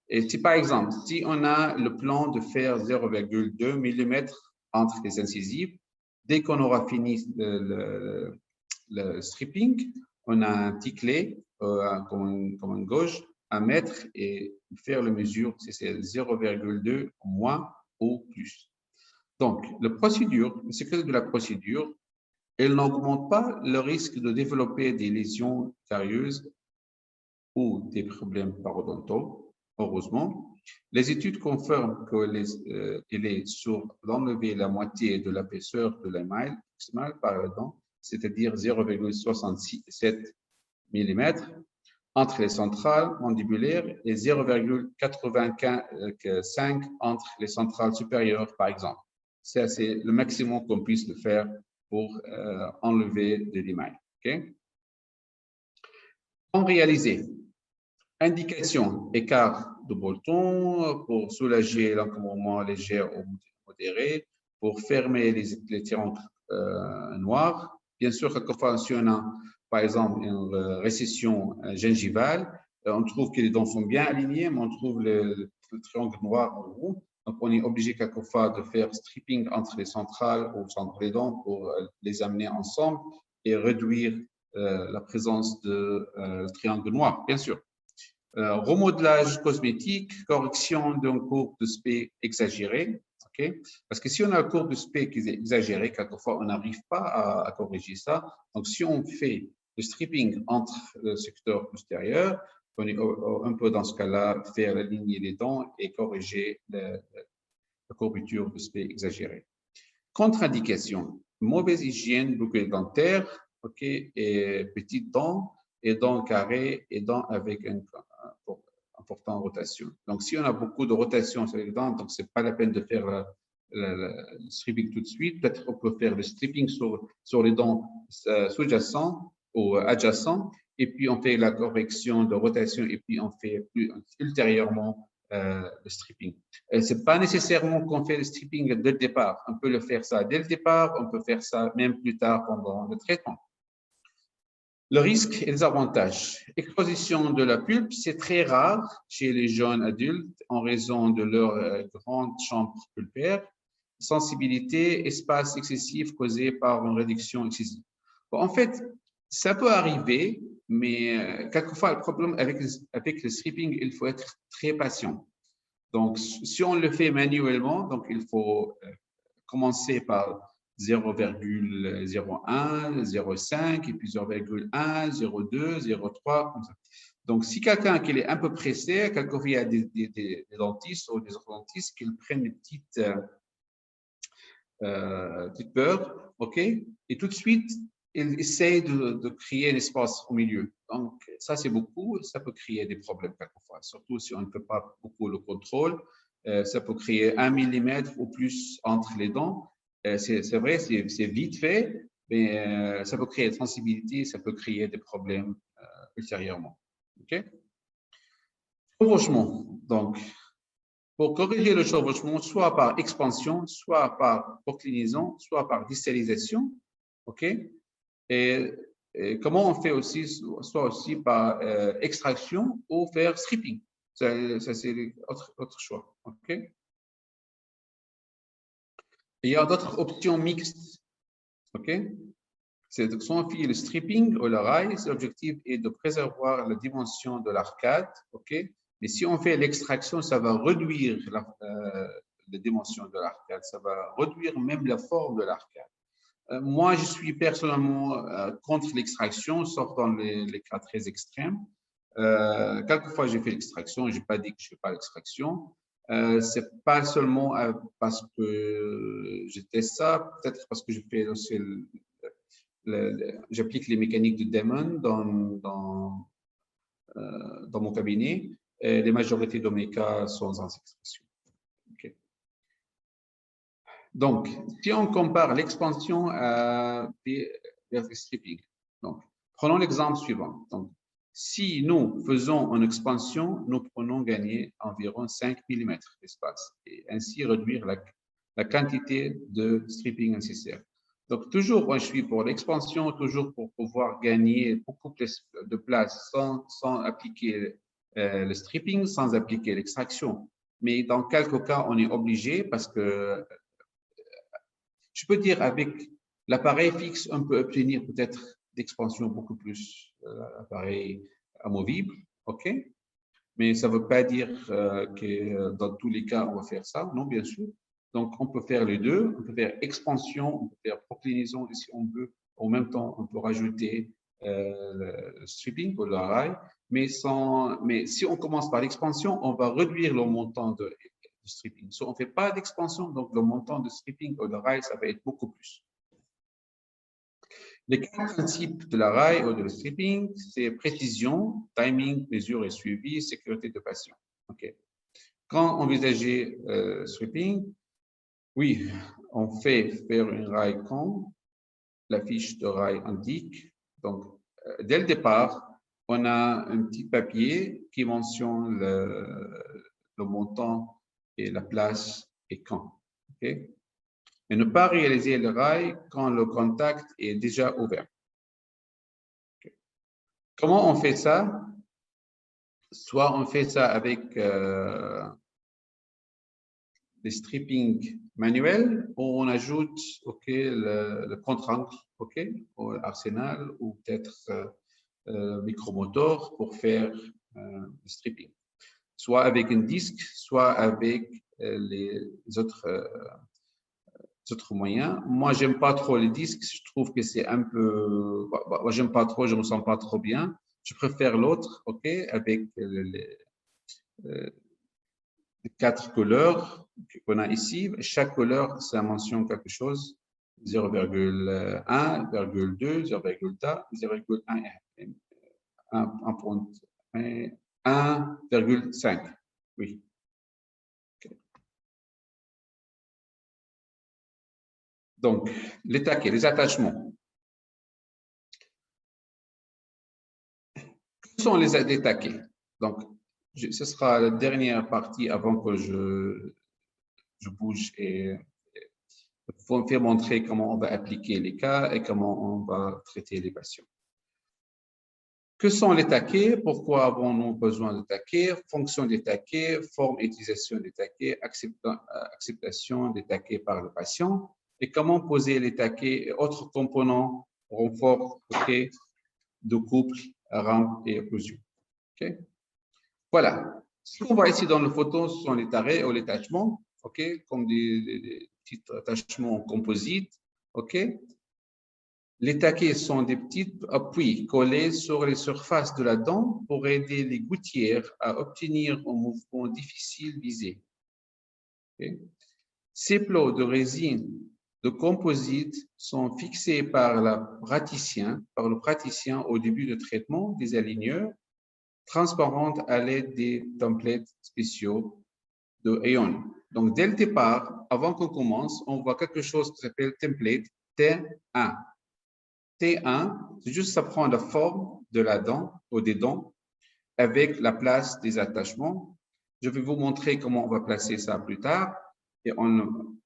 Et si par exemple, si on a le plan de faire 0,2 mm entre les incisives, dès qu'on aura fini le stripping, on a un petit clé comme une gauge à mettre et faire la mesure si c'est 0,2 moins ou plus. Donc, le secret de la procédure, elle n'augmente pas le risque de développer des lésions carieuses ou des problèmes parodontaux, heureusement. Les études confirment qu'il est sûr d'enlever la moitié de l'épaisseur de l'émail maximal par la dent, c'est-à-dire 0,67 mm, entre les centrales mandibulaires et 0,85 entre les centrales supérieures, par exemple. Ça, c'est le maximum qu'on puisse le faire pour enlever de l'émail. Okay? En réalisé, indication, écart de Bolton pour soulager l'encombrement léger ou modéré, pour fermer les triangles noirs. Bien sûr, quelquefois, si on a, par exemple, une récession gingivale, on trouve que les dents sont bien alignées, mais on trouve le triangle noir en haut. Donc, on est obligé quelquefois de faire stripping entre les centrales ou entre les dents pour les amener ensemble et réduire la présence de triangle noir, bien sûr. Remodelage cosmétique, correction d'un courbe de spé exagéré. Okay? Parce que si on a un courbe de spé qui est exagéré, quelquefois on n'arrive pas à corriger ça. Donc, si on fait le stripping entre le secteur postérieur, on est un peu dans ce cas-là, faire aligner les dents et corriger la courbure de spé exagérée. Contre-indication, mauvaise hygiène bucco-dentaire, okay, et petites dents, et dents carrées, et dents avec une importante rotation. Donc, si on a beaucoup de rotation sur les dents, donc ce n'est pas la peine de faire le stripping tout de suite. Peut-être on peut faire le stripping sur les dents sous-jacentes ou adjacentes, et puis on fait la correction de rotation, et puis on fait ultérieurement le stripping. Ce n'est pas nécessairement qu'on fait le stripping dès le départ. On peut le faire ça dès le départ, on peut faire ça même plus tard pendant le traitement. Le risque et les avantages. Exposition de la pulpe, c'est très rare chez les jeunes adultes en raison de leur grande chambre pulpaire. Sensibilité, espace excessif causé par une réduction excessive. Bon, en fait, ça peut arriver, mais quelquefois, le problème avec le stripping, il faut être très patient. Donc, si on le fait manuellement, donc il faut commencer par 0,01, 0,5, et puis 0,1, 0,2, 0,3, comme ça. Donc, si quelqu'un qui est un peu pressé, quelquefois il y a des dentistes ou des orthodontistes qui prennent une petite beurre, ok, et tout de suite, ils essayent de créer un espace au milieu. Donc, ça, c'est beaucoup, ça peut créer des problèmes quelquefois, surtout si on ne fait pas beaucoup le contrôle. Ça peut créer 1 mm ou plus entre les dents. C'est vrai, c'est vite fait, mais ça peut créer de sensibilité, ça peut créer des problèmes ultérieurement. OK? Chevauchement. Donc, pour corriger le chevauchement, soit par expansion, soit par proclinaison, soit par distalisation. OK? Et comment on fait aussi, soit aussi par extraction ou faire stripping. Ça c'est autre choix. OK? Il y a d'autres options mixtes. OK? C'est de soit on fait le stripping ou le rail. L'objectif est de préserver la dimension de l'arcade. OK? Mais si on fait l'extraction, ça va réduire la dimension de l'arcade. Ça va réduire même la forme de l'arcade. Moi, je suis personnellement contre l'extraction, sauf dans les cas très extrêmes. Quelquefois, j'ai fait l'extraction, je n'ai pas dit que je ne fais pas l'extraction. Ce n'est pas seulement parce que je teste ça, peut-être parce que je fais aussi j'applique les mécaniques de Damon dans mon cabinet. Et la majorité de mes cas sont sans extraction. Okay. Donc, si on compare l'expansion vers le stripping, donc, prenons l'exemple suivant. Donc, si nous faisons une expansion, nous prenons gagner environ 5 mm d'espace et ainsi réduire la quantité de stripping nécessaire. Donc, toujours, moi, je suis pour l'expansion, toujours pour pouvoir gagner beaucoup plus de place sans appliquer le stripping, sans appliquer l'extraction. Mais dans quelques cas, on est obligé parce que je peux dire avec l'appareil fixe, on peut obtenir peut-être d'expansion beaucoup plus l'appareil amovible, ok? Mais ça ne veut pas dire que dans tous les cas, on va faire ça, non, bien sûr. Donc, on peut faire les deux, on peut faire expansion, on peut faire proclinaison, et si on veut, en même temps, on peut rajouter le stripping ou le rail, mais si on commence par l'expansion, on va réduire le montant de stripping. Si on ne fait pas d'expansion, donc le montant de stripping ou de rail, ça va être beaucoup plus. Les quatre principes de la rail ou de stripping, c'est précision, timing, mesure et suivi, sécurité de patient. Okay. Quand envisager stripping, oui, on fait faire une rail quand la fiche de rail indique. Donc, dès le départ, on a un petit papier qui mentionne le montant et la place et quand. Okay. Et ne pas réaliser le rail quand le contact est déjà ouvert. Okay. Comment on fait ça? Soit on fait ça avec des stripping manuels, ou on ajoute le contre-angle au arsenal, ou peut-être micromoteur pour faire le stripping. Soit avec un disque, soit avec les autres moyens. Moi, j'aime pas trop les disques. Je trouve que c'est un peu... Moi, j'aime pas trop, je me sens pas trop bien. Je préfère l'autre, avec les 4 couleurs qu'on a ici. Chaque couleur, ça mentionne quelque chose. 0,1, 0,2, 0,1, 1,5. Oui. Okay. Donc, les taquets, les attachements. Que sont les taquets? Donc, ce sera la dernière partie avant que je bouge et vous faire montrer comment on va appliquer les cas et comment on va traiter les patients. Que sont les taquets? Pourquoi avons-nous besoin de taquets? Fonction des taquets, forme et utilisation des taquets, acceptation des taquets par le patient et comment poser les taquets et autres composants renfort de couple, rampe et occlusion. Okay? Voilà. Ce qu'on voit ici dans la photo, ce sont les tarés ou les attachements, comme des petits attachements en composite. Les taquets sont des petits appuis collés sur les surfaces de la dent pour aider les gouttières à obtenir un mouvement difficile visé. Ces plots de résine de composite sont fixés par le praticien au début du traitement des aligneurs transparentes à l'aide des templates spéciaux de Aeon. Donc, dès le départ, avant qu'on commence, on voit quelque chose qui s'appelle template T1. T1, c'est juste ça prend la forme de la dent ou des dents avec la place des attachements. Je vais vous montrer comment on va placer ça plus tard. Et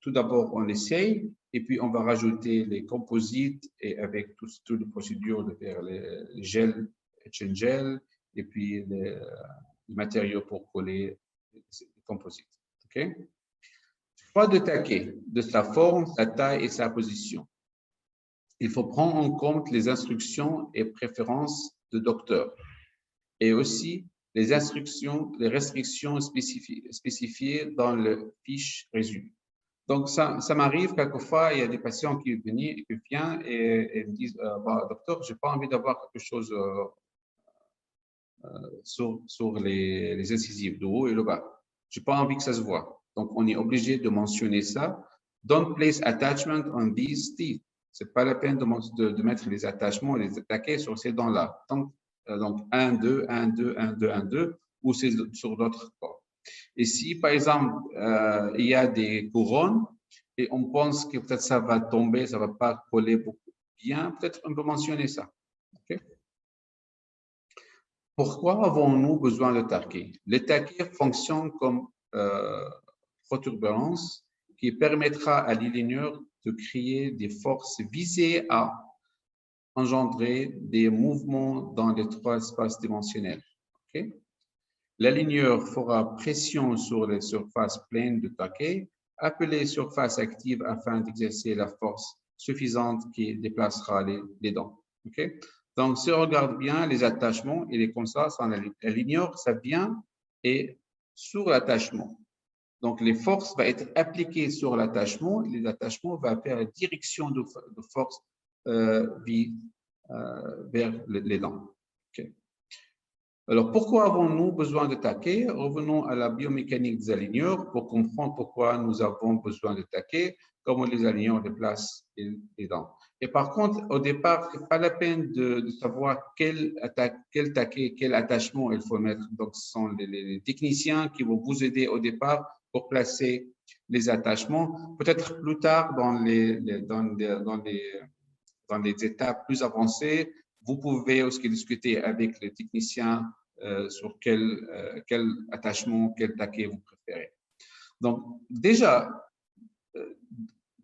tout d'abord, on essaye et puis on va rajouter les composites et avec toutes les procédures de faire les gels, etch gel et puis les matériaux pour coller les composites. Choix de taquet, de sa forme, sa taille et sa position. Il faut prendre en compte les instructions et préférences de docteur et aussi les restrictions spécifiées dans le fiche résumé. Donc, ça m'arrive quelquefois, il y a des patients qui viennent et me disent docteur, je n'ai pas envie d'avoir quelque chose sur les incisives de haut et le bas. Je n'ai pas envie que ça se voit. Donc, on est obligé de mentionner ça. Don't place attachment on these teeth. Ce n'est pas la peine de mettre les attachements et les taquets sur ces dents-là. Donc, 1, 2, 1, 2, 1, 2, 1, 2, ou c'est sur l'autre corps. Et si, par exemple, il y a des couronnes et on pense que peut-être ça va tomber, ça ne va pas coller beaucoup bien, peut-être on peut mentionner ça. Pourquoi avons-nous besoin de taquets? Les taquets fonctionnent comme protuberance qui permettra à l'aligneur de créer des forces visées à engendrer des mouvements dans les 3 espaces dimensionnels. L'aligneur fera pression sur les surfaces pleines de taquets, appelées surfaces actives afin d'exercer la force suffisante qui déplacera les dents. Okay? Donc, si on regarde bien les attachements, il est comme ça, l'aligneur, ça vient et sur l'attachement. Donc, les forces vont être appliquées sur l'attachement. Les attachements vont faire la direction de force vers les dents. Okay. Alors, pourquoi avons-nous besoin de taquets? Revenons à la biomécanique des aligneurs pour comprendre pourquoi nous avons besoin de taquets, comment les aligneurs déplacent les dents. Et par contre, au départ, ce n'est pas la peine de savoir quel taquet, quel attachement il faut mettre. Donc, ce sont les techniciens qui vont vous aider au départ pour placer les attachements. Peut-être plus tard, dans les étapes plus avancées, vous pouvez aussi discuter avec les techniciens sur quel attachement, quel taquet vous préférez. Donc, déjà,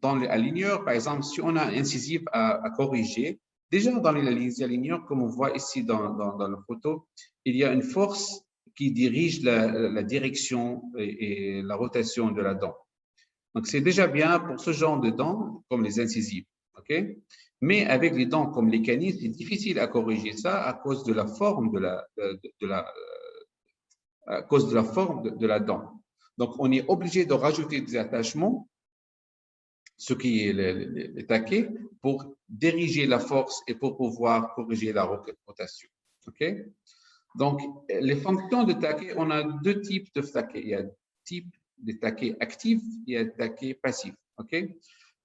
dans l'aligneur, par exemple, si on a un incisif à corriger, déjà dans les aligneurs, comme on voit ici dans la photo, il y a une force qui dirige la direction et la rotation de la dent. Donc, c'est déjà bien pour ce genre de dents, comme les incisives. Okay? Mais avec les dents comme les canines, c'est difficile à corriger ça à cause de la forme à cause de la forme de la dent. Donc, on est obligé de rajouter des attachements, ce qui est les taquets, pour diriger la force et pour pouvoir corriger la rotation. Okay? Donc, les fonctions de taquet, on a deux types de taquets. Il y a type des taquets actifs et il y a des taquets passifs. Okay?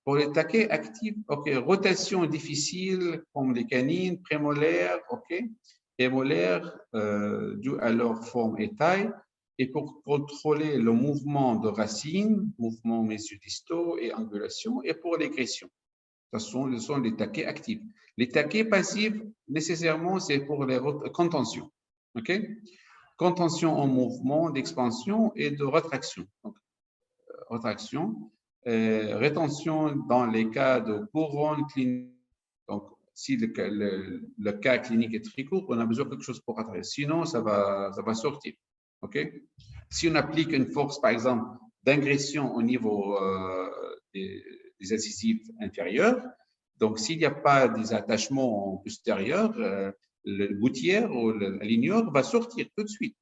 Pour les taquets actifs, okay, rotation difficile comme les canines, prémolaires, okay, et molaires, dû à leur forme et taille, et pour contrôler le mouvement de racines, mouvement mésodistaux et angulation, et pour l'égression. Ce sont les taquets actifs. Les taquets passifs, nécessairement, c'est pour les contentions. Okay? Contention en mouvement d'expansion et de rétraction. Donc, rétraction. Rétention dans les cas de couronne clinique. Donc, si le cas clinique est très court, on a besoin de quelque chose pour rattraper. Sinon, ça va sortir. Okay? Si on applique une force, par exemple, d'ingression au niveau des incisives inférieures, donc s'il n'y a pas des attachements postérieurs, le gouttière ou l'aligneur va sortir tout de suite.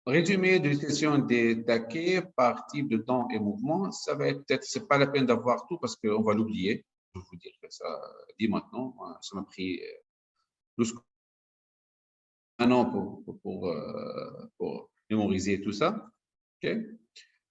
Résumé de l'utilisation des taquets par type de dents et mouvement, ça va être peut-être, c'est pas la peine d'avoir tout parce qu'on va l'oublier. Je vais vous dire que ça dit maintenant. Ça m'a pris plus qu'un an pour mémoriser tout ça. Okay.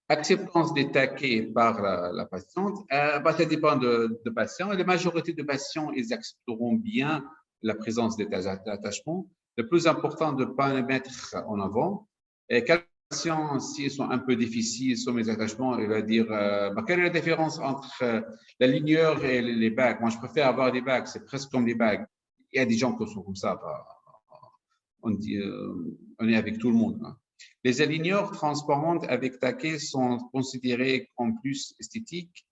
Acceptance des taquets par la patiente, ça dépend de patients. La majorité de patients, ils accepteront bien la présence des attachements. Le plus important de ne pas les mettre en avant. Et quelques patients, s'ils sont un peu difficiles sur mes attachements, il va dire quelle est la différence entre la ligneur et les bagues? Moi, je préfère avoir des bagues, c'est presque comme des bagues. Il y a des gens qui sont comme ça. On est avec tout le monde. Hein. Les aligneurs transparentes avec taquets sont considérés comme plus esthétiques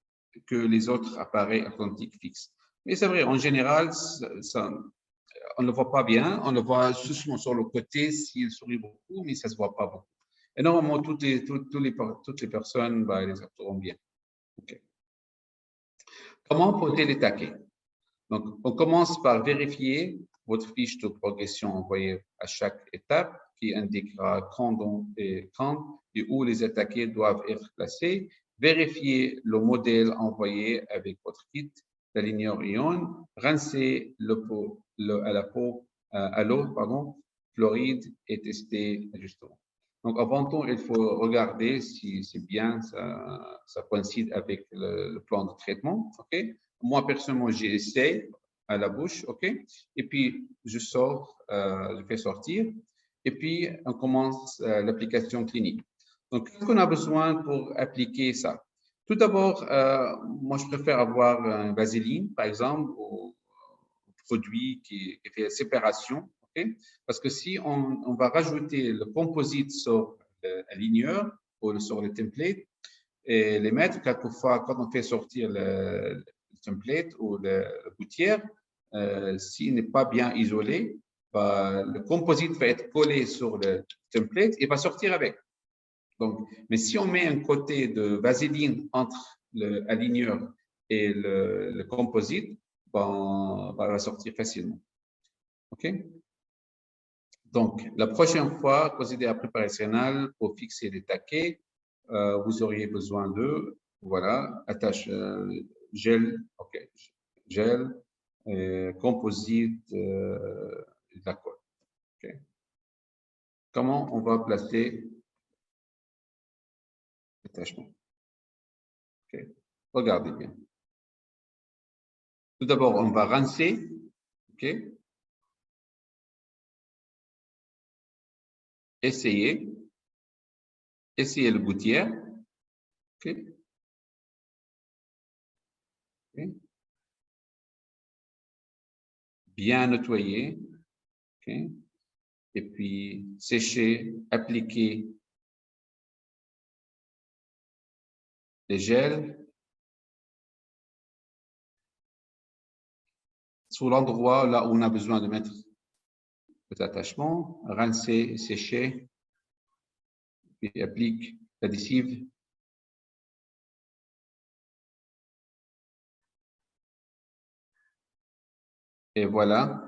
que les autres appareils authentiques fixes. Mais c'est vrai, en général, on ne le voit pas bien. On le voit juste sur le côté s'il sourit beaucoup, mais ça ne se voit pas beaucoup. Et normalement, toutes les personnes, les acteront bien. Okay. Comment poser les taquets? Donc, on commence par vérifier votre fiche de progression envoyée à chaque étape qui indiquera quand et où les taquets doivent être placés. Vérifiez le modèle envoyé avec votre kit d'aligneur ion. Rincez à l'eau, fluoride et tester l'ajustement. Donc, avant tout, il faut regarder si c'est bien, ça coïncide avec le plan de traitement. Okay? Moi, personnellement, j'essaie à la bouche, OK? Et puis, je fais sortir. Et puis, on commence l'application clinique. Donc, qu'est-ce qu'on a besoin pour appliquer ça? Tout d'abord, moi, je préfère avoir un vaseline, par exemple, ou un produit qui fait la séparation, OK? Parce que si on va rajouter le composite sur l'aligneur ou sur le template, et les mettre quelquefois, quand on fait sortir le template ou la gouttière, s'il n'est pas bien isolé, le composite va être collé sur le template et va sortir avec. Donc, mais si on met un côté de vaseline entre l'aligneur et le composite va sortir facilement. OK? Donc, la prochaine fois, procédé à préparationnel pour fixer les taquets, vous auriez besoin de, voilà, attache gel, OK, gel, composite, de la colle. OK? Comment on va placer l'attachement? OK? Regardez bien. Tout d'abord, on va rincer, OK? Essayez le gouttière, OK? OK? Bien nettoyer, OK? Et puis sécher, appliquer les gels sur l'endroit là où on a besoin de mettre cet attachement, rincer, sécher, puis applique l'adhésif. Et voilà.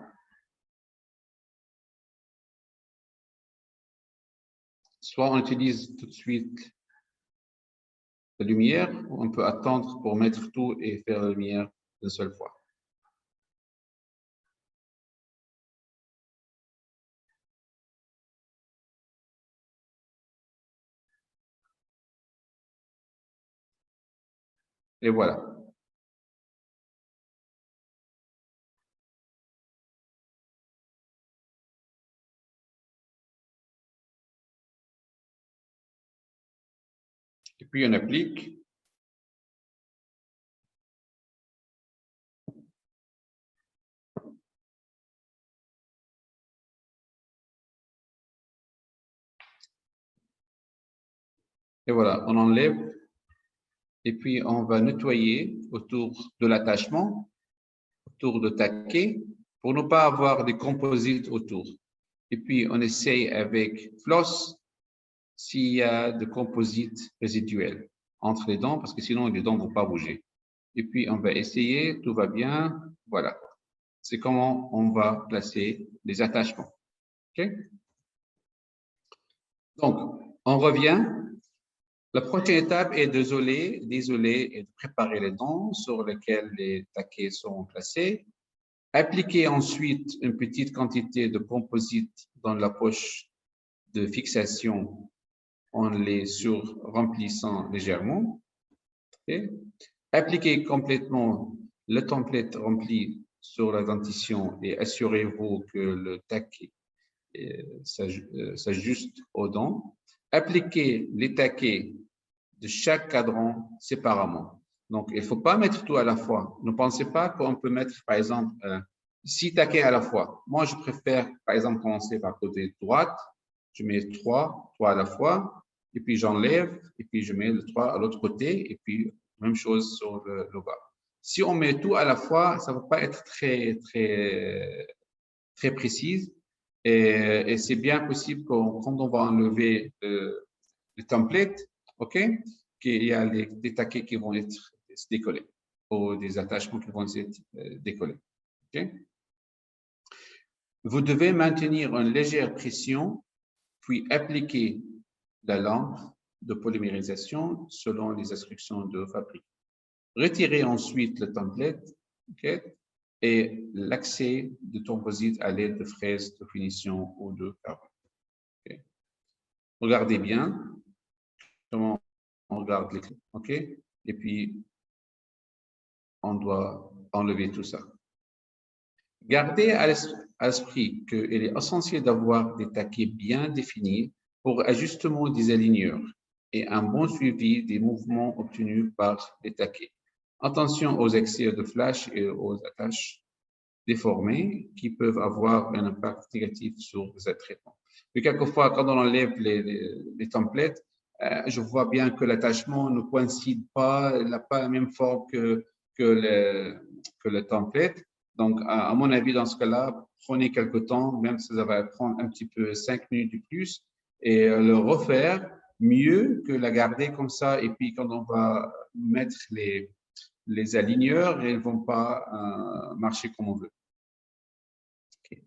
Soit on utilise tout de suite la lumière, ou on peut attendre pour mettre tout et faire la lumière une seule fois. Et voilà. Et puis on applique. Et voilà, on enlève. Et puis on va nettoyer autour de l'attachement, autour de taquet, pour ne pas avoir des composites autour. Et puis on essaye avec floss s'il y a de composites résiduels entre les dents, parce que sinon les dents ne vont pas bouger. Et puis on va essayer, tout va bien, voilà. C'est comment on va placer les attachements. Okay? Donc, on revient. La prochaine étape est d'isoler et de préparer les dents sur lesquelles les taquets sont placés. Appliquer ensuite une petite quantité de composite dans la poche de fixation en les surremplissant légèrement. Okay. Appliquez complètement le template rempli sur la dentition et assurez-vous que le taquet s'ajuste aux dents. Appliquez les taquets de chaque cadran séparément. Donc, il ne faut pas mettre tout à la fois. Ne pensez pas qu'on peut mettre, par exemple, 6 taquets à la fois. Moi, je préfère, par exemple, commencer par côté droite. Je mets 3 à la fois, et puis j'enlève, et puis je mets le 3 à l'autre côté, et puis même chose sur le bas. Si on met tout à la fois, ça ne va pas être très précise. Et c'est bien possible quand on va enlever le template, OK, qu'il y a des taquets qui vont être décollés ou des attachements qui vont être décollés. OK? Vous devez maintenir une légère pression, puis appliquer la lampe de polymérisation selon les instructions de fabrique. Retirez ensuite le template, OK, et l'accès de composite à l'aide de fraises de finition ou de carbone. Okay. Regardez bien comment on regarde les clés, OK? Et puis, on doit enlever tout ça. Gardez à l'esprit qu'il est essentiel d'avoir des taquets bien définis pour ajustement des aligneurs et un bon suivi des mouvements obtenus par les taquets. Attention aux excès de flash et aux attaches déformées qui peuvent avoir un impact négatif sur les traitements. Mais quelquefois, quand on enlève les templates, je vois bien que l'attachement ne coïncide pas, il n'a pas la même forme que le template. Donc, à mon avis, dans ce cas-là, prenez quelques temps, même si ça va prendre un petit peu 5 minutes de plus, et le refaire mieux que la garder comme ça. Et puis, quand on va mettre les aligneurs et ils ne vont pas marcher comme on veut. Okay.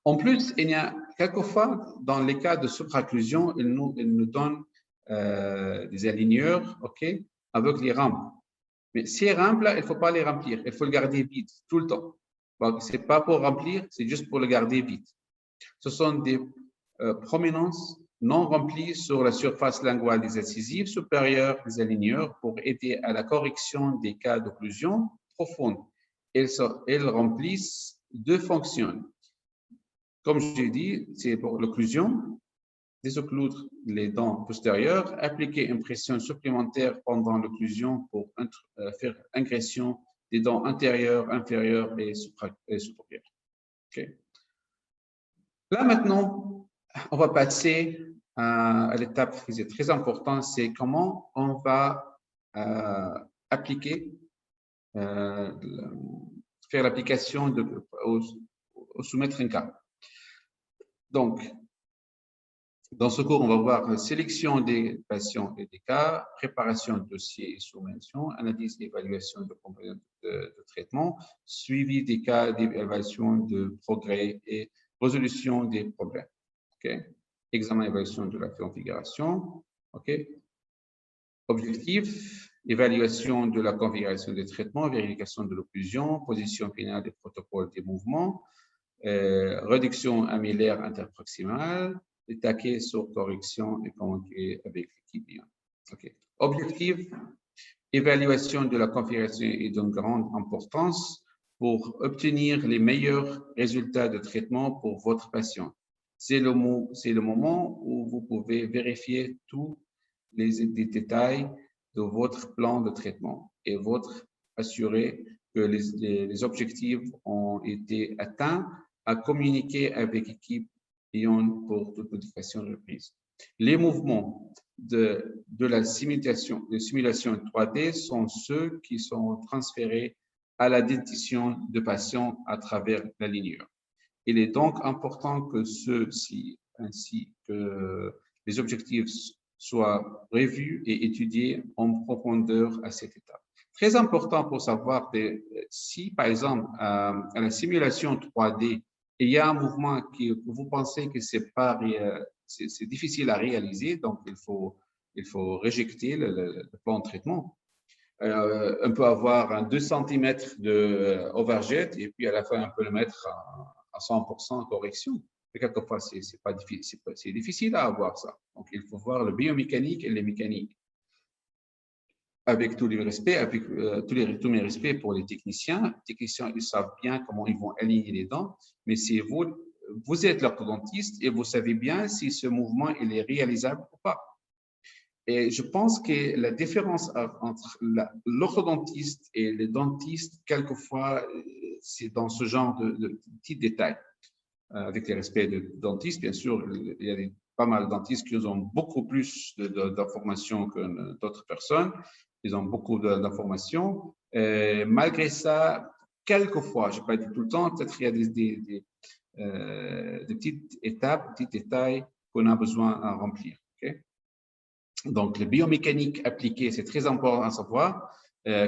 En plus, il y a quelquefois, dans les cas de supraocclusion, ils nous donnent des aligneurs, okay, avec les rampes. Mais ces rampes-là, il ne faut pas les remplir, il faut le garder vide tout le temps. Ce n'est pas pour remplir, c'est juste pour le garder vide. Ce sont des prominences non remplies sur la surface linguale des incisives supérieures des aligneurs pour aider à la correction des cas d'occlusion profonde. Elles remplissent deux fonctions. Comme j'ai dit, c'est pour l'occlusion, désoccludre les dents postérieures, appliquer une pression supplémentaire pendant l'occlusion pour faire ingression des dents intérieures, inférieures et supérieures. Okay. Là, maintenant, on va passer à l'étape qui est très importante, c'est comment on va appliquer, faire l'application au soumettre un cas. Donc, dans ce cours, on va voir la sélection des patients et des cas, préparation de dossier et soumission, analyse et évaluation de composants de traitement, suivi des cas d'évaluation de progrès et résolution des problèmes. Okay. Examen et évaluation de la configuration. Okay. Objectif, évaluation de la configuration des traitements, vérification de l'occlusion, position finale des protocoles des mouvements, réduction amylaire interproximale, attaquer sur correction et communiquer avec l'équipe. Okay. Objectif, évaluation de la configuration est d'une grande importance pour obtenir les meilleurs résultats de traitement pour votre patient. C'est le moment où vous pouvez vérifier tous les détails de votre plan de traitement et assurer que les objectifs ont été atteints, à communiquer avec l'équipe pour toute modification reprise. Les mouvements de la simulation 3D sont ceux qui sont transférés à la dentition de patients à travers la lignure. Il est donc important que ceux-ci, ainsi que les objectifs, soient revus et étudiés en profondeur à cette étape. Très important pour savoir si, par exemple, à la simulation 3D, il y a un mouvement que vous pensez que c'est difficile à réaliser, donc il faut rejeter le plan de traitement. On peut avoir un 2 cm de overjet et puis à la fin, on peut le mettre à 100% correction. Mais quelquefois, c'est difficile à avoir ça. Donc, il faut voir le biomécanique et les mécaniques. Avec tous les respects, avec tous mes respects pour les techniciens. Les techniciens, ils savent bien comment ils vont aligner les dents, mais c'est vous êtes l'orthodontiste et vous savez bien si ce mouvement il est réalisable ou pas. Et je pense que la différence entre l'orthodontiste et les dentistes, quelquefois, c'est dans ce genre de petits détails. Avec les respects de dentistes, bien sûr, il y a pas mal de dentistes qui ont beaucoup plus d'informations que d'autres personnes. Ils ont beaucoup d'informations. Malgré ça, quelquefois, je n'ai pas dit tout le temps, peut-être il y a des petites étapes, petits détails qu'on a besoin à remplir. Okay? Donc, le biomécanique appliqué, c'est très important à savoir.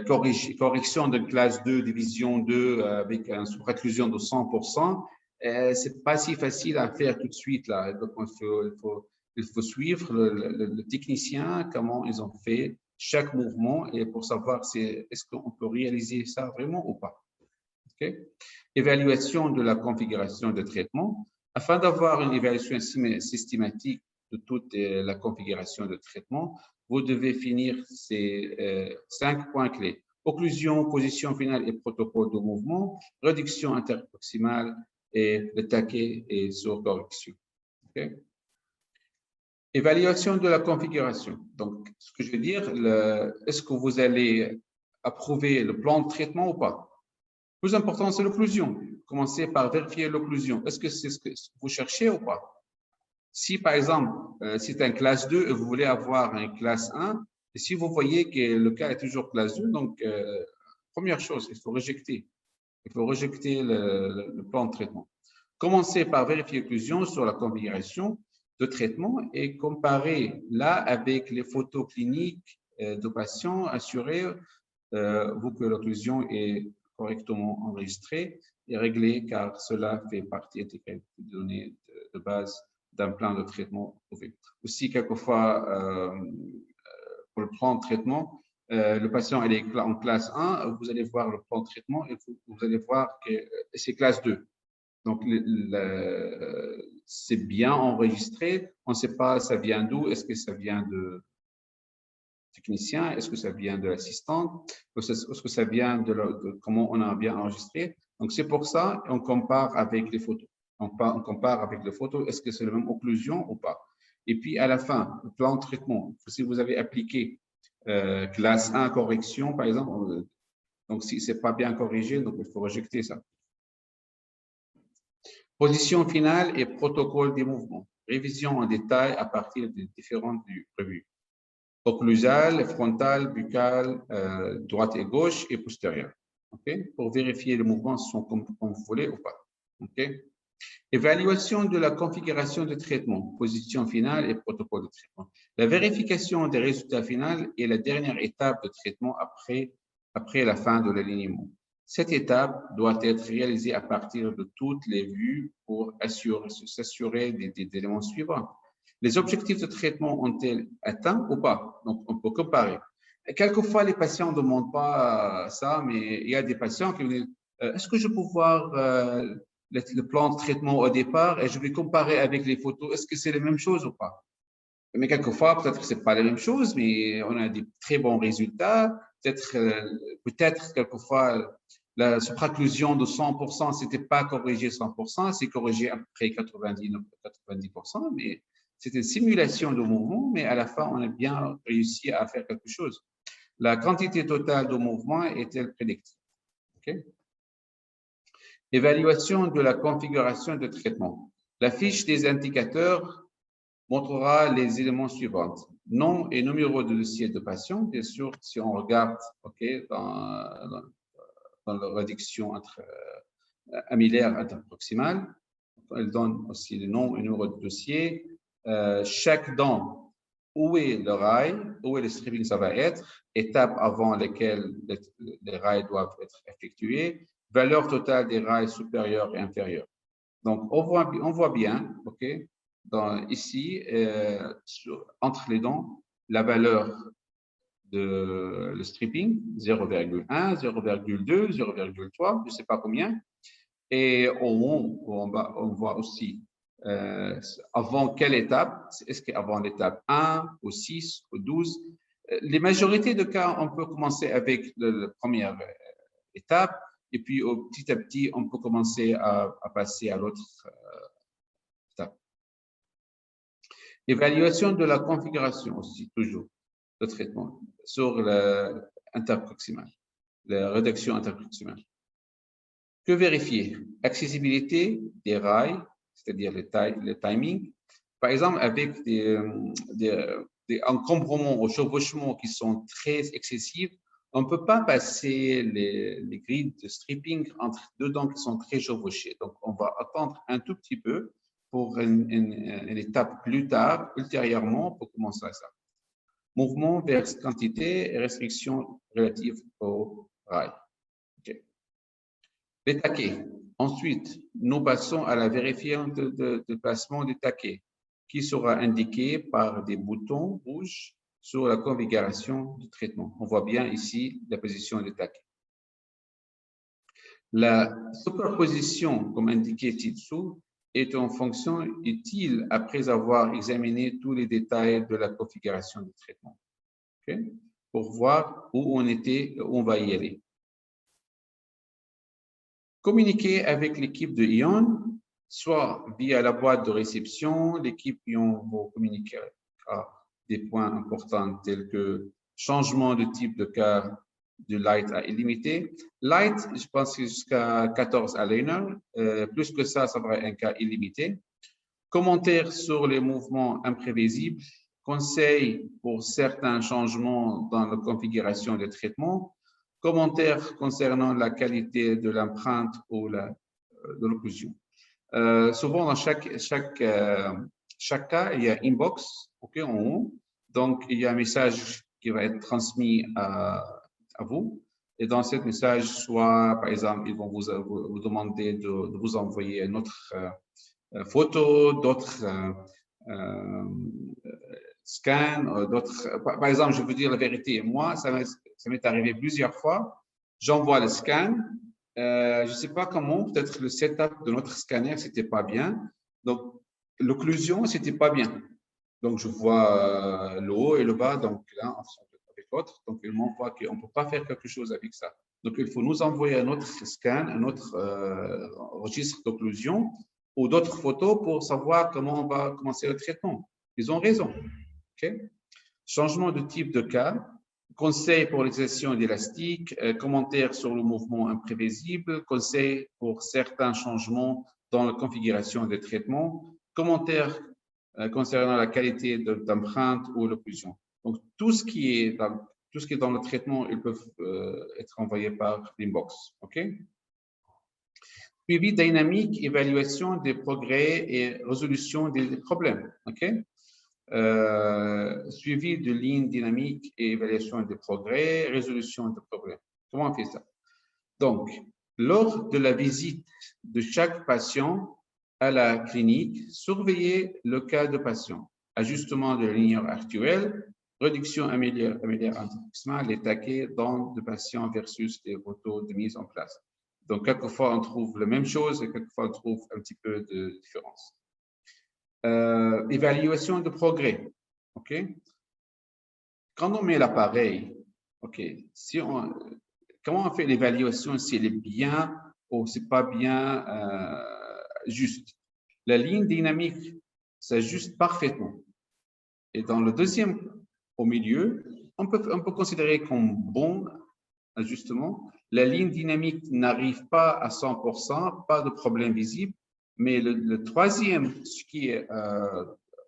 Correction de classe 2, division 2, avec une supraocclusion de 100%. C'est pas si facile à faire tout de suite là. Donc, il faut suivre le technicien, comment ils ont fait chaque mouvement et pour savoir est-ce qu'on peut réaliser ça vraiment ou pas. Okay? Évaluation de la configuration de traitement. Afin d'avoir une évaluation systématique de toute la configuration de traitement, vous devez finir ces 5 points clés. Occlusion, position finale et protocole de mouvement, réduction interproximale et le taquet et sur-correction. Okay? Évaluation de la configuration. Donc, ce que je veux dire, est-ce que vous allez approuver le plan de traitement ou pas? Le plus important, c'est l'occlusion. Commencez par vérifier l'occlusion. Est-ce que c'est ce que vous cherchez ou pas? Si, par exemple, c'est un classe 2 et vous voulez avoir un classe 1, et si vous voyez que le cas est toujours classe 2, donc, première chose, il faut rejeter. Il faut rejeter le plan de traitement. Commencez par vérifier l'occlusion sur la configuration de traitement et comparer là avec les photos cliniques de patients, assurer vous que l'occlusion est correctement enregistrée et réglée, car cela fait partie intégrée des données de base d'un plan de traitement OV. Aussi, quelquefois, pour le plan de traitement, le patient est en classe 1, vous allez voir le plan de traitement et vous allez voir que c'est classe 2. Donc, c'est bien enregistré. On ne sait pas ça vient d'où. Est-ce que ça vient de technicien? Est-ce que ça vient de l'assistante? Est-ce que ça vient de comment on a bien enregistré? Donc, c'est pour ça qu'on compare avec les photos. On compare avec les photos. Est-ce que c'est la même occlusion ou pas? Et puis, à la fin, le plan de traitement. Si vous avez appliqué classe 1 correction, par exemple, donc si ce n'est pas bien corrigé, donc il faut rejeter ça. Position finale et protocole des mouvements. Révision en détail à partir des différentes revues. Occlusale, frontale, buccale, droite et gauche et postérieure. Okay? Pour vérifier les mouvements sont comme vous voulez ou pas. Okay? Évaluation de la configuration de traitement, position finale et protocole de traitement. La vérification des résultats finaux est la dernière étape de traitement après la fin de l'alignement. Cette étape doit être réalisée à partir de toutes les vues pour s'assurer des éléments suivants. Les objectifs de traitement ont-ils atteint ou pas? Donc, on peut comparer. Quelquefois, les patients ne demandent pas ça, mais il y a des patients qui disent est-ce que je peux voir le plan de traitement au départ et je vais comparer avec les photos, est-ce que c'est la même chose ou pas? Mais quelquefois, peut-être que ce n'est pas la même chose, mais on a des très bons résultats. Peut-être quelquefois, la supraclusion de 100%, ce n'était pas corrigé 100%, c'est corrigé après 90%, mais c'est une simulation de mouvement, mais à la fin, on a bien réussi à faire quelque chose. La quantité totale de mouvement est-elle prédictive? Okay? Évaluation de la configuration de traitement. La fiche des indicateurs montrera les éléments suivants. Nom et numéro de dossier de patient. Bien sûr, si on regarde dans la réduction amilaire interproximale, elle donne aussi le nom et le numéro de dossier. Chaque dent, où est le rail, où est le stripping, ça va être, étape avant lesquelles les rails doivent être effectués, valeur totale des rails supérieurs et inférieurs. Donc, on voit bien, OK, ici, entre les dents, la valeur de le stripping, 0,1, 0,2, 0,3, je ne sais pas combien. Et en haut, on voit aussi avant quelle étape, est-ce qu'avant l'étape 1, ou 6, ou 12. Les majorités de cas, on peut commencer avec la première étape, et puis petit à petit, on peut commencer à passer à l'autre étape. Évaluation de la configuration aussi, toujours, de traitement sur l'interproximale, la réduction interproximale. Que vérifier? Accessibilité des rails, c'est-à-dire le timing. Par exemple, avec des encombrements ou chevauchements qui sont très excessifs, on ne peut pas passer les grilles de stripping entre deux dents qui sont très chevauchées. Donc, on va attendre un tout petit peu pour une étape plus tard, ultérieurement, pour commencer à ça. Mouvement vers quantité et restriction relative au rail. Okay. Les taquets. Ensuite, nous passons à la vérification de placement des taquets, qui sera indiqué par des boutons rouges sur la configuration du traitement. On voit bien ici la position des taquets. La superposition, comme indiqué ci-dessous, est une fonction utile après avoir examiné tous les détails de la configuration du traitement. Okay? Pour voir où on était, où on va y aller. Communiquer avec l'équipe de ION, soit via la boîte de réception, l'équipe ION va communiquer à des points importants tels que changement de type de cas de light à illimité. Light, je pense jusqu'à 14 aligners. Plus que ça va être un cas illimité. Commentaires sur les mouvements imprévisibles. Conseils pour certains changements dans la configuration de traitement. Commentaires concernant la qualité de l'empreinte ou de l'occlusion. Souvent, dans chaque cas, il y a inbox, okay, en haut. Donc, il y a un message qui va être transmis à vous. Et dans ce message, soit, par exemple, ils vont vous demander de vous envoyer une autre photo, d'autres scans, d'autres. Par exemple, je veux dire la vérité. Moi, ça m'est arrivé plusieurs fois. J'envoie le scan. Je ne sais pas comment, peut-être le setup de notre scanner, c'était pas bien. Donc, l'occlusion, c'était pas bien. Donc, je vois le haut et le bas, donc l'un avec l'autre. Donc, il m'envoie qu'on ne peut pas faire quelque chose avec ça. Donc, il faut nous envoyer un autre scan, un autre registre d'occlusion ou d'autres photos pour savoir comment on va commencer le traitement. Ils ont raison. Okay? Changement de type de cas, conseils pour l'utilisation d'élastiques, commentaires sur le mouvement imprévisible, conseils pour certains changements dans la configuration des traitements, commentaires concernant la qualité d'empreinte ou l'occlusion. Donc, tout ce qui est dans le traitement, ils peuvent être envoyés par l'inbox. OK? Suivi dynamique, évaluation des progrès et résolution des problèmes. OK? Suivi de lignes dynamiques et évaluation des progrès, résolution des problèmes. Comment on fait ça? Donc, lors de la visite de chaque patient à la clinique, surveillez le cas de patient, ajustement de la ligneur actuelle, réduction améliorée antiproximale, les taquets dans de patients versus les photos de mise en place. Donc, quelquefois, on trouve la même chose et quelquefois, on trouve un petit peu de différence. Évaluation de progrès. OK? Quand on met l'appareil, OK, comment on fait l'évaluation si elle est bien ou c'est pas bien juste? La ligne dynamique s'ajuste parfaitement. Et dans le deuxième, au milieu, on peut considérer comme bon ajustement. La ligne dynamique n'arrive pas à 100%, pas de problème visible, mais le troisième, ce qui est à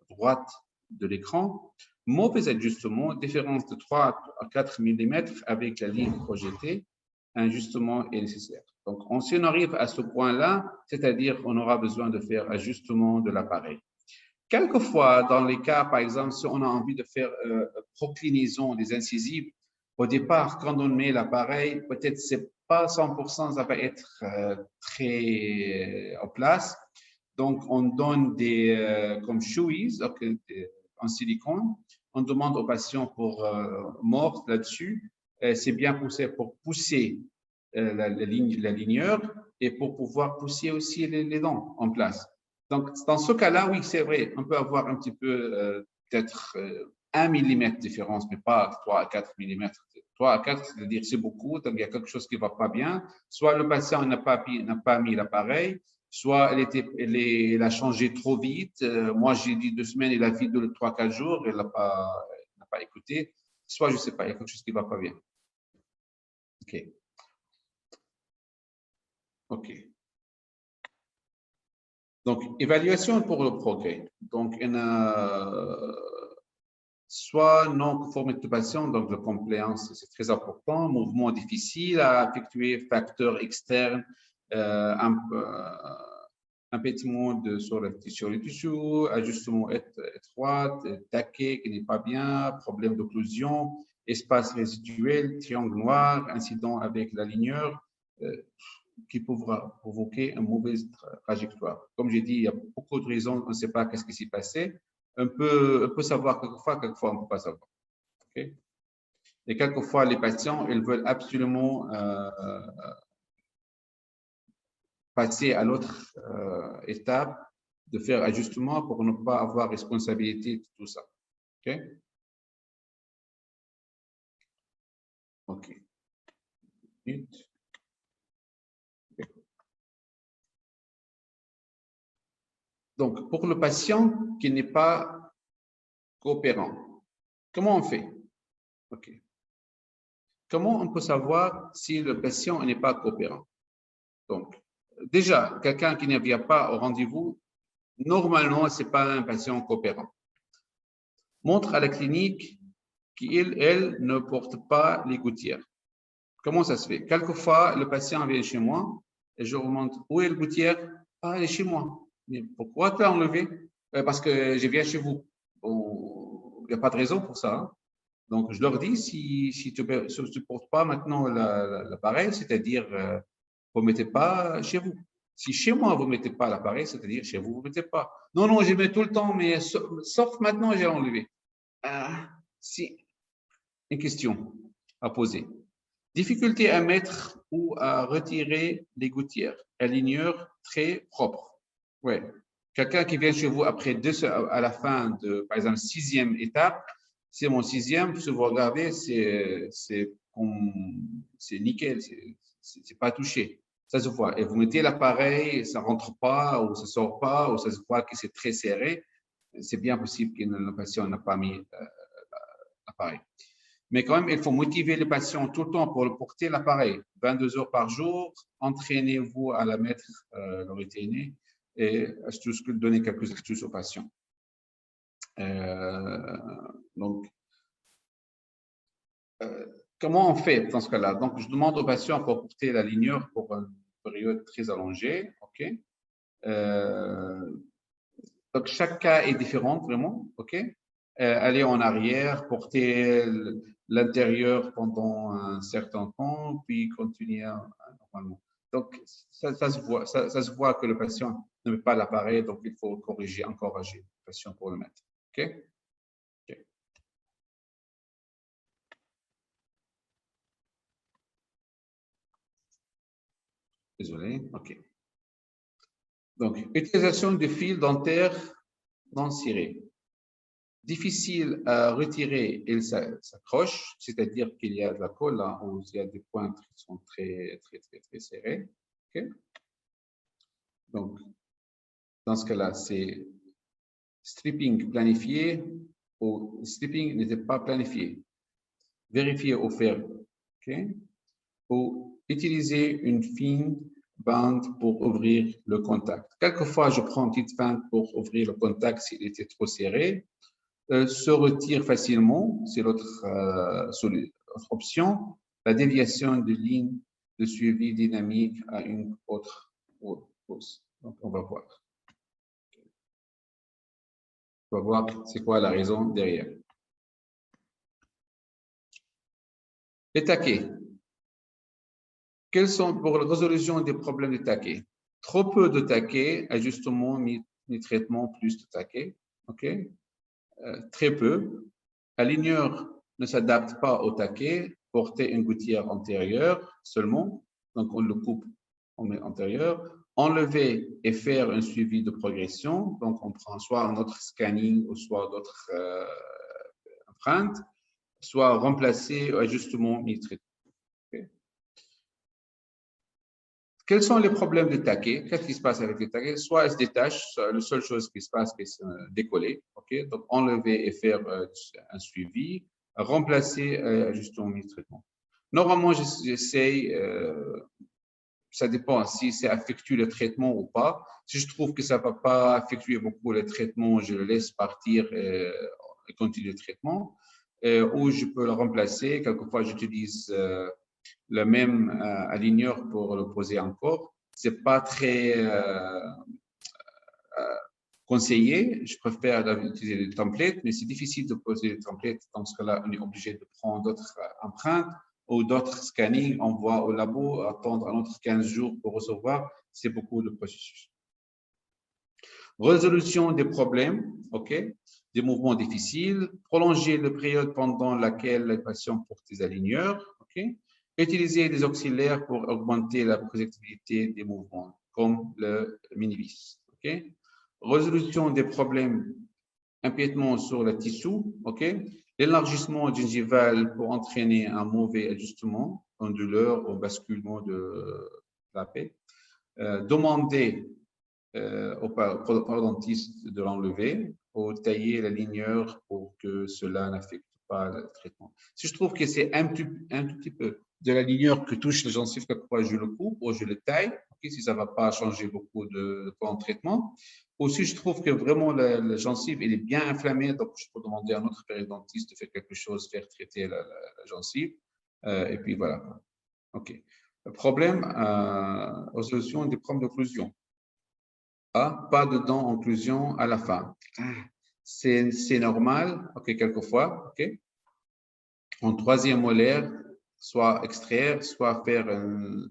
droite de l'écran, mauvais ajustement, différence de 3 à 4 mm avec la ligne projetée, un ajustement est nécessaire. Donc, si on arrive à ce point-là, c'est-à-dire qu'on aura besoin de faire ajustement de l'appareil. Quelquefois, dans les cas, par exemple, si on a envie de faire proclinaison des incisives, au départ, quand on met l'appareil, peut-être c'est pas 100%, ça va être très en place. Donc, on donne des comme shoeies en silicone. On demande aux patients pour mordre là-dessus. C'est bien poussé pour pousser la ligneur et pour pouvoir pousser aussi les dents en place. Donc, dans ce cas-là, oui, c'est vrai, on peut avoir un petit peu, peut-être 1 mm de différence, mais pas 3 à 4 mm. 3 à 4, c'est-à-dire c'est beaucoup, donc il y a quelque chose qui ne va pas bien. Soit le patient n'a pas mis l'appareil, soit elle a changé trop vite. Moi, j'ai dit 2 semaines, il a fait 3-4 jours, elle n'a pas écouté. Soit, je ne sais pas, il y a quelque chose qui ne va pas bien. OK. OK. Donc, évaluation pour le progrès. Donc, soit non-conformité de patient, donc de compliance, c'est très important, mouvement difficile à effectuer, facteurs externes, impétement sur le tissu, ajustement étroit, taquet qui n'est pas bien, problème d'occlusion, espace résiduel, triangle noir, incident avec la ligneur, qui pourra provoquer une mauvaise trajectoire. Comme j'ai dit, il y a beaucoup de raisons, on ne sait pas qu'est-ce qui s'est passé. On peut savoir quelquefois on ne peut pas savoir. Okay? Et quelquefois, les patients, ils veulent absolument passer à l'autre étape de faire ajustement pour ne pas avoir responsabilité de tout ça. OK? OK. Donc, pour le patient qui n'est pas coopérant, comment on fait? OK. Comment on peut savoir si le patient n'est pas coopérant? Donc, déjà, quelqu'un qui ne vient pas au rendez-vous, normalement, ce n'est pas un patient coopérant. Montre à la clinique qu'elle ne porte pas les gouttières. Comment ça se fait? Quelquefois, le patient vient chez moi et je remonte où est le gouttière? Ah, elle est chez moi. Mais pourquoi tu l'as enlevé? Parce que je viens chez vous. Bon, il n'y a pas de raison pour ça. Hein? Donc, je leur dis, si tu ne supportes pas maintenant l'appareil, c'est-à-dire, vous ne mettez pas chez vous. Si chez moi, vous ne mettez pas l'appareil, c'est-à-dire chez vous, vous ne mettez pas. Non, non, je mets tout le temps, mais sauf maintenant, j'ai enlevé. Si, une question à poser. Difficulté à mettre ou à retirer les gouttières. Aligneur très propre. Ouais. Quelqu'un qui vient chez vous après à la fin de, par exemple, 6e étape, c'est mon 6e, si vous regardez, c'est nickel, c'est pas touché. Ça se voit. Et vous mettez l'appareil, ça rentre pas, ou ça sort pas, ou ça se voit que c'est très serré. C'est bien possible que le patient n'a pas mis l'appareil. Mais quand même, il faut motiver le patient tout le temps pour le porter l'appareil. 22 heures par jour, entraînez-vous à la mettre, le retenir, et donner quelques astuces aux patients. Donc, comment on fait dans ce cas-là? Donc, je demande aux patients pour porter la ligneur pour une période très allongée. OK? Donc, chaque cas est différent, vraiment. OK? Aller en arrière, porter l'intérieur pendant un certain temps, puis continuer normalement. Donc, ça se voit que le patient ne met pas l'appareil, donc il faut encourager le patient pour le mettre. OK? OK. Désolé. OK. Donc, utilisation de fil dentaire non ciré. Difficile à retirer, il s'accroche, c'est-à-dire qu'il y a de la colle là où il y a des pointes qui sont très serrées. Okay? Donc, dans ce cas-là, c'est stripping planifié ou stripping n'était pas planifié. Vérifier au fer. Okay? Ou utiliser une fine bande pour ouvrir le contact. Quelquefois, je prends une petite bande pour ouvrir le contact s'il était trop serré. Se retire facilement, c'est l'autre option. La déviation de ligne de suivi dynamique à une autre pause. Donc, on va voir. On va voir c'est quoi la raison derrière. Les taquets. Quels sont pour la résolution des problèmes de taquets? Trop peu de taquets, ajustement, ni traitement, plus de taquets. OK? Très peu. L'aligneur ne s'adapte pas au taquet, porter une gouttière antérieure seulement, donc on le coupe, on met antérieur, enlever et faire un suivi de progression, donc on prend soit un autre scanning ou soit d'autres empreintes, soit remplacer ajustement mi-traitement. Okay. Quels sont les problèmes de taquet? Qu'est-ce qui se passe avec les taquets? Soit elles se détachent, la seule chose qui se passe, c'est se décoller. Okay? Donc, enlever et faire un suivi, remplacer ajustement mi-traitement. Normalement, j'essaye, ça dépend si ça affectue le traitement ou pas. Si je trouve que ça ne va pas affectuer beaucoup le traitement, je le laisse partir et continuer le traitement. Ou je peux le remplacer. Quelquefois, j'utilise le même aligneur pour le poser encore. Ce n'est pas très conseillé. Je préfère utiliser des templates, mais c'est difficile de poser des templates. Dans ce cas-là, on est obligé de prendre d'autres empreintes ou d'autres scannings. On voit au labo, attendre un autre 15 jours pour recevoir. C'est beaucoup de processus. Résolution des problèmes, OK? Des mouvements difficiles. Prolonger la période pendant laquelle le patient porte des aligneurs, OK? Utiliser des auxiliaires pour augmenter la projectibilité des mouvements, comme le mini-vis. Okay? Résolution des problèmes, empiètement sur le tissu. Okay? L'élargissement gingival pour entraîner un mauvais ajustement, en douleur ou basculement de la paix. Demander au parodontiste de l'enlever ou tailler la ligneur pour que cela n'affecte pas le traitement. Si je trouve que c'est un tout petit peu de la ligneur que touche le gencive, quelquefois je le coupe ou je le taille, okay, si ça ne va pas changer beaucoup de temps de traitement. Ou si je trouve que vraiment la gencive il est bien inflammée, donc je peux demander à un autre péridontiste de faire quelque chose, faire traiter la gencive. Et puis voilà. OK. Le problème, résolution des problèmes d'occlusion. Ah, pas de dents occlusion à la fin. C'est normal, OK, quelquefois, OK. en troisième molaire, soit extraire, soit faire un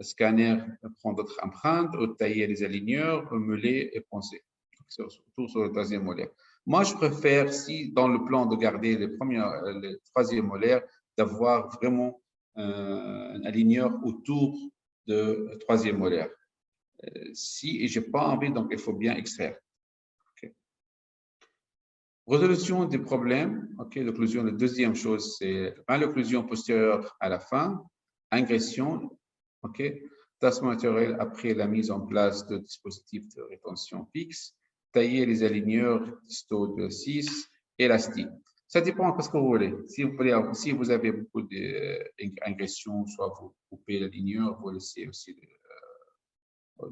scanner, prendre d'autres empreintes, ou tailler les aligneurs, meler et poncer. Surtout sur le troisième molaire. Moi, je préfère, si dans le plan de garder les troisième molaires, d'avoir vraiment un aligneur autour de troisième molaire. Si je n'ai pas envie, donc il faut bien extraire. Okay. Résolution des problèmes. Okay. L'occlusion, la deuxième chose, c'est l'occlusion postérieure à la fin, ingression, okay. Tassement naturel après la mise en place de dispositifs de rétention fixe, tailler les aligneurs distaux de 6, élastique. Ça dépend de ce que vous voulez. Si vous avez beaucoup d'ingression, soit vous coupez l'aligneur, vous laissez aussi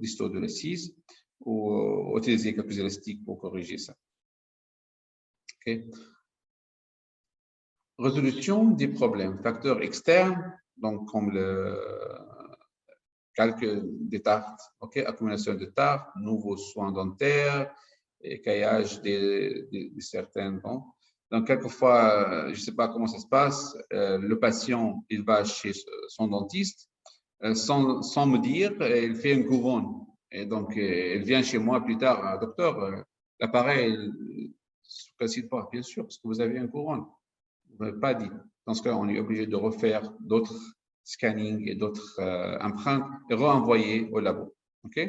distaux de 6, ou utiliser quelques élastiques pour corriger ça. Okay. Résolution des problèmes. Facteurs externes, donc comme le calque des tartes, okay. Accumulation de tartes, nouveaux soins dentaires, et caillage de certains dents. Donc, quelquefois, je ne sais pas comment ça se passe, le patient, il va chez son dentiste, sans me dire, il fait une couronne. Et donc, il vient chez moi plus tard, docteur, l'appareil ne se casse pas, bien sûr, parce que vous avez une couronne. Vous n'avez pas dit. Dans ce cas, on est obligé de refaire d'autres scannings et d'autres empreintes et renvoyer au labo. OK?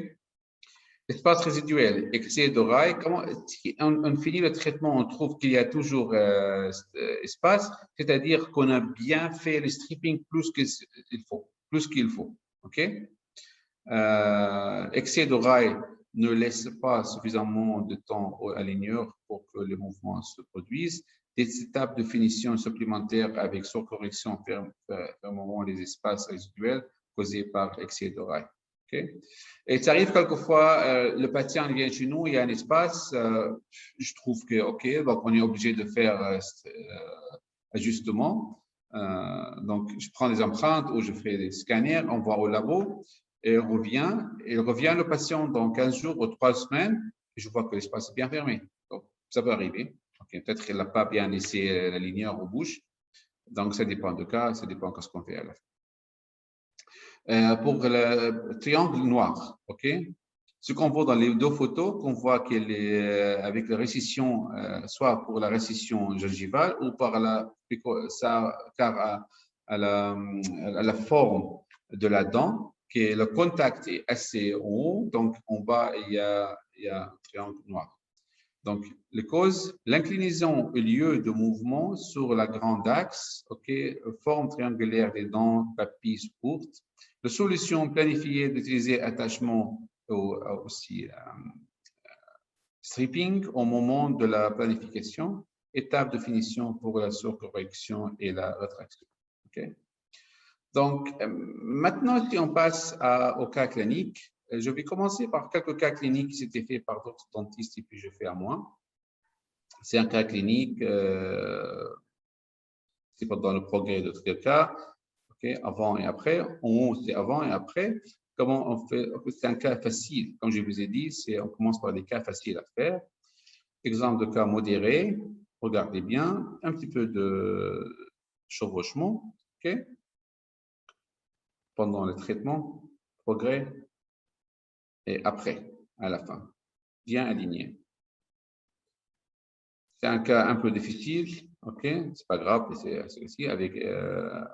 Espace résiduel, excès de rail. Comment on finit le traitement, on trouve qu'il y a toujours espace, c'est-à-dire qu'on a bien fait le stripping plus qu'il faut. OK? Excès de rail ne laisse pas suffisamment de temps à l'aligneur pour que les mouvements se produisent. Des étapes de finition supplémentaires avec surcorrection fermeront les espaces résiduels causés par excès de rail. Okay. Et ça arrive quelquefois, le patient vient chez nous, il y a un espace, je trouve que OK, donc on est obligé de faire ajustement. Donc, je prends des empreintes ou je fais des scanners, on va au labo et il revient le patient dans 15 jours ou 3 semaines et je vois que l'espace est bien fermé. Donc, ça peut arriver. Okay. Peut-être qu'il n'a pas bien laissé la ligneur aux bouches. Donc, ça dépend du cas, ça dépend de ce qu'on fait à la fin. Pour le triangle noir, ok. Ce qu'on voit dans les deux photos, qu'on voit qu'elle est avec la récision, soit pour la récision gingivale ou par à la forme de la dent, que le contact est assez haut, donc en bas il y a un triangle noir. Donc, les causes, l'inclinaison au lieu de mouvement sur la grande axe, ok, forme triangulaire des dents, papilles courtes. La solution planifiée d'utiliser attachement aussi stripping au moment de la planification, étape de finition pour la surcorrection et la rétraction. Okay. Donc, maintenant, si on passe au cas clinique, je vais commencer par quelques cas cliniques qui s'étaient faits par d'autres dentistes et puis je fais à moi. C'est un cas clinique, c'est pas dans le progrès de tous les cas, okay, avant et après. En haut, c'est avant et après. Comment on fait? C'est un cas facile. Comme je vous ai dit, on commence par des cas faciles à faire. Exemple de cas modéré, regardez bien, un petit peu de chevauchement, ok? Pendant le traitement, progrès, et après, à la fin, bien aligné. C'est un cas un peu difficile, ok? C'est pas grave, c'est aussi avec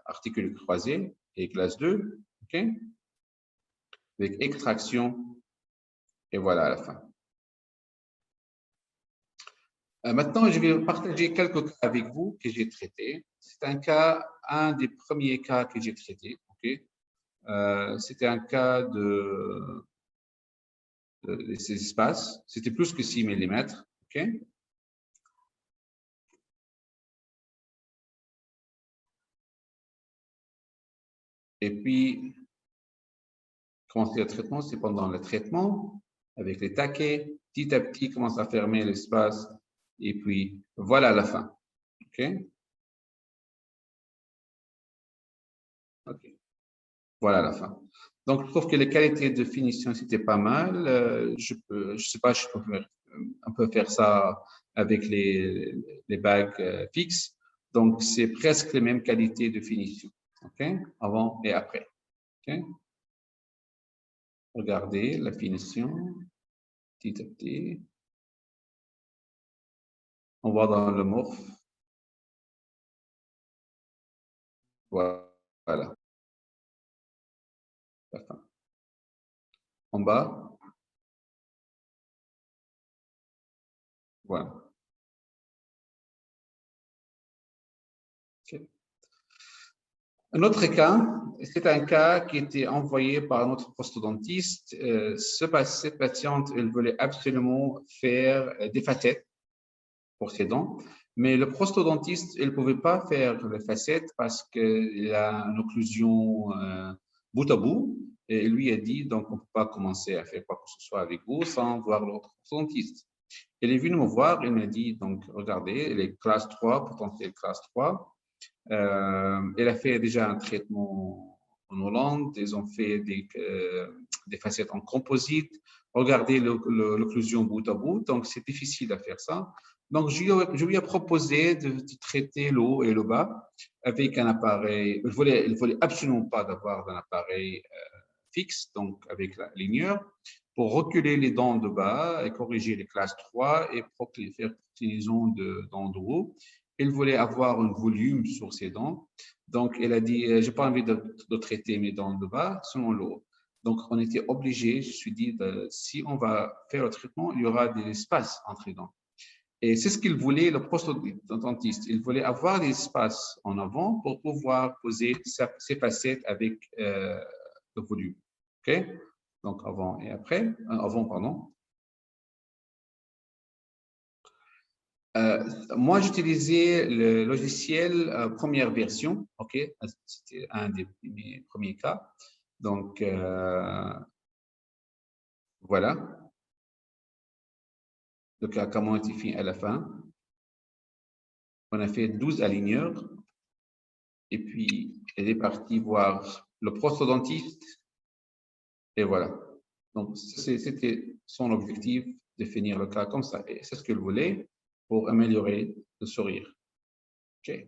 articule croisé et classe 2, ok? Avec extraction, et voilà à la fin. Maintenant, je vais partager quelques cas avec vous que j'ai traités. C'est un des premiers cas que j'ai traité, ok? C'était un cas de ces espaces. C'était plus que 6 mm. OK? Et puis, commencer le traitement, c'est pendant le traitement, avec les taquets, petit à petit, commence à fermer l'espace. Et puis, voilà la fin. OK? OK. Voilà la fin. Donc, je trouve que les qualités de finition, c'était pas mal. Je sais pas, on peut faire ça avec les bagues fixes Donc, c'est presque les mêmes qualités de finition. OK? Avant et après. OK? Regardez la finition. Petit à petit. On va dans le morph. Voilà. La fin. En bas. Voilà. Okay. Un autre cas, c'est un cas qui était envoyé par notre prosthodontiste. Cette patiente, elle voulait absolument faire des facettes pour ses dents, mais le prosthodontiste, il ne pouvait pas faire les facettes parce qu'il a une occlusion bout à bout. Et lui a dit, donc on ne peut pas commencer à faire quoi que ce soit avec vous sans voir l'autre prosthodontiste. Elle est venue me voir, elle m'a dit, donc regardez, elle est classe 3, potentiel classe 3. Elle a fait déjà un traitement en Hollande, ils ont fait des facettes en composite. Regardez l'occlusion bout à bout, donc c'est difficile à faire ça. Donc, je lui ai proposé de traiter le haut et le bas avec un appareil. Il ne voulait absolument pas d'avoir un appareil fixe, donc avec la ligneur, pour reculer les dents de bas et corriger les classes 3 et faire protéison de dents de haut. Elle voulait avoir un volume sur ses dents. Donc, elle a dit, je n'ai pas envie de traiter mes dents de bas selon le haut. Donc, on était obligé, je me suis dit, si on va faire le traitement, il y aura des espaces entre les dents. Et c'est ce qu'il voulait, le prosthodontiste. Il voulait avoir des espaces en avant pour pouvoir poser ses facettes avec le volume. OK? Donc, avant et après. Avant, pardon. Moi, j'utilisais le logiciel première version. OK? C'était un des premiers cas. Donc, voilà. Le cas comment été fait à la fin. On a fait 12 aligneurs. Et puis, elle est partie voir le prosthodontiste. Et voilà. Donc, c'était son objectif de finir le cas comme ça. Et c'est ce qu'elle voulait pour améliorer le sourire. OK.